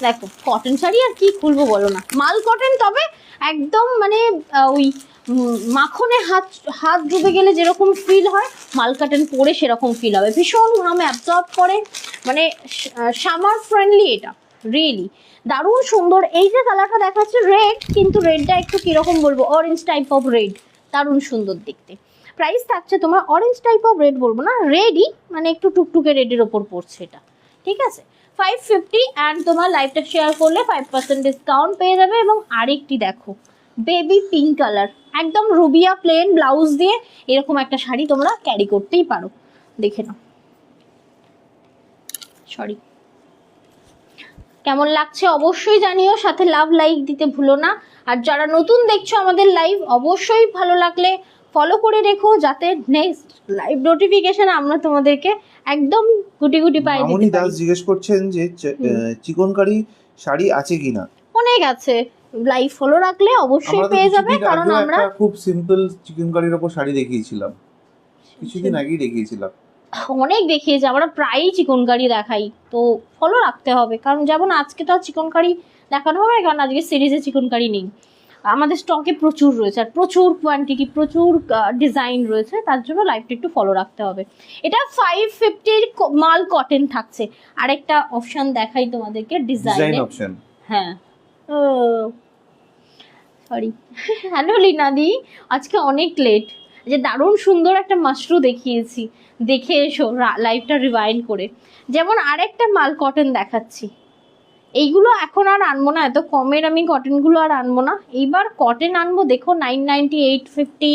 Speaker 1: দেখো কটন শাড়ি আর কি খুলবো বলো না, মাল কটন, তবে একদম মানে ওই মাখনে হাত হাত ডুবে গেলে যেরকম ফিল হয়, মাল কটন পরে সেরকম ফিল হবে। ভীষণ ঘাম অ্যাবজর্ব করে, মানে সামার ফ্রেন্ডলি এটা, রিয়েলি দারুণ সুন্দর। এই যে কালারটা দেখাচ্ছে রেড, কিন্তু রেডটা একটু কিরকম বলবো, অরেঞ্জ টাইপ অফ রেড, দারুণ সুন্দর দেখতে। প্রাইস থাকছে তোমার অরেঞ্জ টাইপ অফ রেড বলবো না, রেডই, মানে একটু টুকটুকে রেডের ওপর পড়ছে এটা। ঠিক আছে, 550 অ্যান্ড তোমার লাইভটা শেয়ার করলে 5% ডিসকাউন্ট পেয়ে যাবে। এবং আরেকটি দেখো বেবি পিঙ্ক কালার, একদম রুবিয়া প্লেন ব্লাউজ দিয়ে এরকম একটা শাড়ি তোমরা ক্যারি করতেই পারো। দেখে নাও, সরি কেমন লাগছে অবশ্যই জানিও, সাথে লাভ লাইক দিতে ভুলো না। আর যারা নতুন দেখছো আমাদের লাইভ, অবশ্যই ভালো লাগলে ফলো করে রেখো, যাতে নেক্সট লাইভ নোটিফিকেশন আমরা তোমাদেরকে একদম গুটি গুটি পাই দিতে
Speaker 2: মামনি দাস
Speaker 1: পারি।
Speaker 2: জিজ্ঞেস করছেন যে চিকনকারি শাড়ি আছে কিনা।
Speaker 1: অনেক আছে, লাইভ ফলো রাখলে অবশ্যই
Speaker 2: আমরা তো
Speaker 1: পেয়ে যাবে,
Speaker 2: কিছুদিন
Speaker 1: কারণ
Speaker 2: আগেও
Speaker 1: আমরা
Speaker 2: একটা খুব সিম্পল চিকনকারির উপর শাড়ি দেখিয়েছিলাম, কিছুদিন আগেই দেখিয়েছিলাম।
Speaker 1: অনেক দেখিয়েছি, আমরা প্রায়ই চিকন কারি দেখাই, তো ফলো রাখতে হবে। কারণ যেমন আজকে তো চিকন কারি দেখানো হবে, কারণ আজকে সিরিজে চিকন কারি নেই, আমাদের স্টকে প্রচুর রয়েছে আর প্রচুর কোয়ান্টিটি, প্রচুর ডিজাইন রয়েছে, তার জন্য লাইভটা একটু ফলো রাখতে হবে। এটা 550 মাল কটন থাকছে। আরেকটা অপশন দেখাই তোমাদেরকে
Speaker 2: ডিজাইন
Speaker 1: ডিজাইন।
Speaker 2: অপশন।
Speaker 1: হ্যাঁ ও সরি, হ্যালো লিনাদি, আজকে অনেক লেট। যে দারুণ সুন্দর একটা মাশরু দেখিয়েছি, দেখে এসো লাইভটা রিওয়াইন্ড করে। যেমন আরেকটা মাল কটন দেখাচ্ছি, এইগুলো এখন আর আনবো না, এত কমের আমি কটনগুলো আর আনবো না, এইবার কটন আনবো। দেখো 990, 850,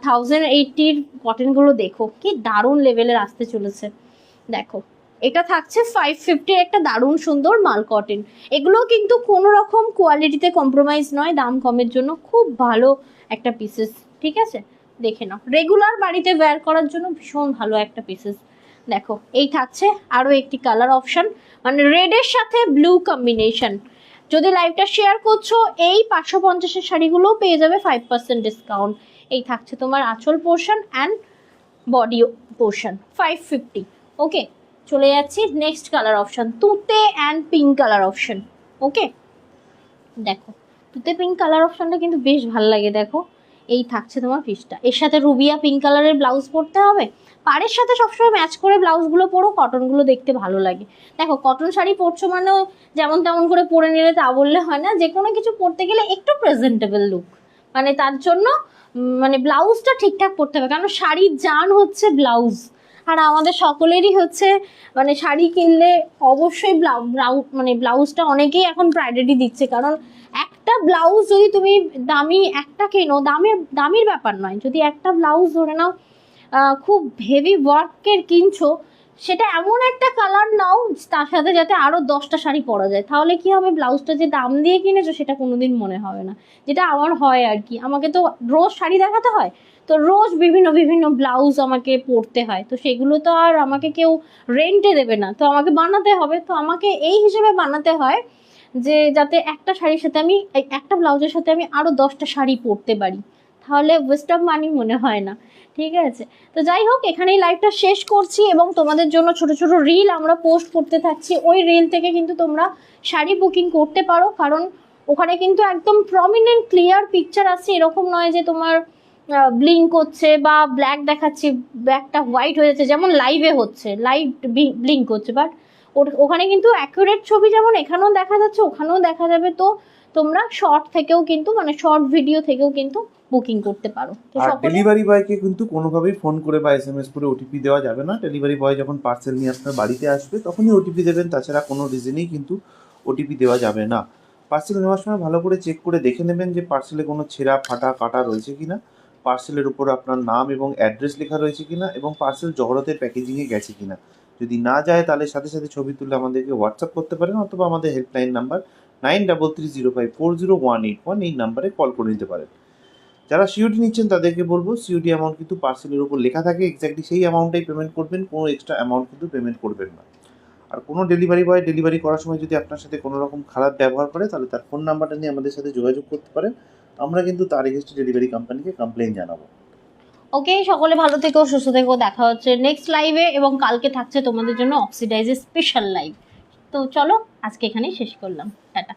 Speaker 1: 1080 কটনগুলো দেখো কি দারুণ লেভেলের আসতে চলেছে। দেখো এটা থাকছে 550 একটা দারুণ সুন্দর মাল কটন। এগুলো কিন্তু কোনো রকম কোয়ালিটিতে কম্প্রোমাইজ নয়, দাম কমের জন্য খুব ভালো একটা পিসেস। ঠিক আছে, দেখে নাও, রেগুলার বাড়িতে ওয়্যার করার জন্য ভীষণ ভালো একটা পিসেস। দেখো এই থাকছে আরও একটি কালার অপশন, মানে রেডের সাথে ব্লু কম্বিনেশন। যদি লাইভটা শেয়ার করছো, এই 550-এর শাড়িগুলোও পেয়ে যাবে 5% ডিসকাউন্ট। এই থাকছে তোমার আঁচল পোর্শন অ্যান্ড বডি পোর্শন 550। ওকে, চলে যাচ্ছি নেক্সট কালার অপশন, তুতে অ্যান্ড পিঙ্ক কালার অপশন। ওকে দেখো তুতে পিঙ্ক কালার অপশনটা কিন্তু বেশ ভালো লাগে। দেখো এই থাকছে তোমার পিসটা। এর সাথে রুবিয়া পিঙ্ক কালারের ব্লাউজ পরতে হবে, পাড়ের সাথে সবসময় ম্যাচ করে ব্লাউজগুলো পরো, কটনগুলো দেখতে ভালো লাগে। দেখো কটন শাড়ি পরছো মানেও যেমন তেমন করে পরে নিলে তা বললে হয় না, যে কোনো কিছু পরতে গেলে একটু প্রেজেন্টেবল লুক, মানে তার জন্য মানে ব্লাউজটা ঠিকঠাক পরতে হবে, কারণ শাড়ির জান হচ্ছে ব্লাউজ। আর আমাদের সকলেরই হচ্ছে মানে শাড়ি কিনলে অবশ্যই মানে ব্লাউজটা অনেকেই এখন প্রায়োরিটি দিচ্ছে, কারণ একটা ব্লাউজ যদি তুমি দামি একটা কেনো, দামির ব্যাপার নয়, যদি একটা ব্লাউজ ধরে নাও খুব হেভি ওয়ার্কের কিনছো, সেটা এমন একটা কালার নাও তার সাথে যাতে আরও 10টা শাড়ি পরা যায়, তাহলে কি হবে, ব্লাউজটা যে দাম দিয়ে কিনেছো সেটা কোনোদিন মনে হবে না। যেটা আমার হয় আর কি, আমাকে তো রোজ শাড়ি দেখাতে হয়, তো রোজ বিভিন্ন বিভিন্ন ব্লাউজ আমাকে পরতে হয়, তো সেগুলো তো আর আমাকে কেউ রেন্টে দেবে না, তো আমাকে বানাতে হবে, তো আমাকে এই হিসেবে বানাতে হয় যে যাতে একটা শাড়ির সাথে আমি একটা ব্লাউজের সাথে আমি আরও 10টা শাড়ি পরতে পারি, তাহলে ওয়েস্ট অফ মানি মনে হয় না। ঠিক আছে, তো যাই হোক এখানেই লাইভটা শেষ করছি, এবং তোমাদের জন্য ছোট ছোট রিল আমরা পোস্ট করতে থাকছি, ওই রিল থেকে কিন্তু তোমরা শাড়ি বুকিং করতে পারো, কারণ ওখানে কিন্তু একদম প্রমিনেন্ট ক্লিয়ার পিকচার আসছে, এরকম নয় যে তোমার ব্লিঙ্ক হচ্ছে বা ব্ল্যাক দেখাচ্ছি, ব্ল্যাকটা হোয়াইট হয়ে যাচ্ছে যেমন লাইভে হচ্ছে, লাইভ ব্লিঙ্ক হচ্ছে, বাট ওখানে কিন্তু অ্যাকুরেট ছবি যেমন এখানেও দেখা যাচ্ছে ওখানেও দেখা যাবে। তো তোমরা শর্ট থেকেও কিন্তু মানে শর্ট ভিডিও থেকেও কিন্তু বুকিং করতে পারো। তো
Speaker 2: আর
Speaker 1: সকলে
Speaker 2: ডেলিভারি বয়কে কিন্তু কোনোভাবেই ফোন করে বা SMS করে ওটিপি দেওয়া যাবে না। ডেলিভারি বয় যখন পার্সেল নিয়ে আপনার বাড়িতে আসবে তখনই ওটিপি দেবেন, তাছাড়া কোনো রিজনেই কিন্তু ওটিপি দেওয়া যাবে না। পার্সেল নেওয়ার সময় ভালো করে চেক করে দেখে নেবেন যে পার্সেলে কোনো ছেঁড়া ফাটা কাটা রয়েছে কিনা, পার্সেলের উপর আপনার নাম এবং অ্যাড্রেস লেখা রয়েছে কিনা, এবং পার্সেল জহরতের প্যাকেজিংয়ে গেছে কিনা। যদি না যায় তাহলে সাথে সাথে ছবি তুলে আমাদেরকে হোয়াটসঅ্যাপ করতে পারেন, অথবা আমাদের হেল্পলাইন নাম্বার 9330540181 এই নাম্বারে কল করে নিতে পারেন। যারা সিওডি নিচ্ছেন তাদেরকে বলবো সিওডি অ্যামাউন্ট কিন্তু পার্সেলের উপর লেখা থাকে, এক্স্যাক্টলি সেই অ্যামাউন্টটাই পেমেন্ট করবেন, কোনো এক্সট্রা অ্যামাউন্ট কিন্তু পেমেন্ট করবেন না। আর কোনো ডেলিভারি বয় ডেলিভারি করার সময় যদি আপনার সাথে কোনো রকম খারাপ ব্যবহার করে তাহলে তার ফোন নাম্বারটা নিয়ে আমাদের সাথে যোগাযোগ করতে পারেন, আমরা কিন্তু তার এগেইনস্টে ডেলিভারি কোম্পানিকে কমপ্লেইন জানাবো।
Speaker 1: ওকে, সকলে ভালো থেকো, সুস্থ থেকো, দেখা হচ্ছে নেক্সট লাইভে, এবং কালকে থাকছে তোমাদের জন্য অক্সিডাইজের স্পেশাল লাইভ। তো চলো আজকে এখানেই শেষ করলাম, টাটা।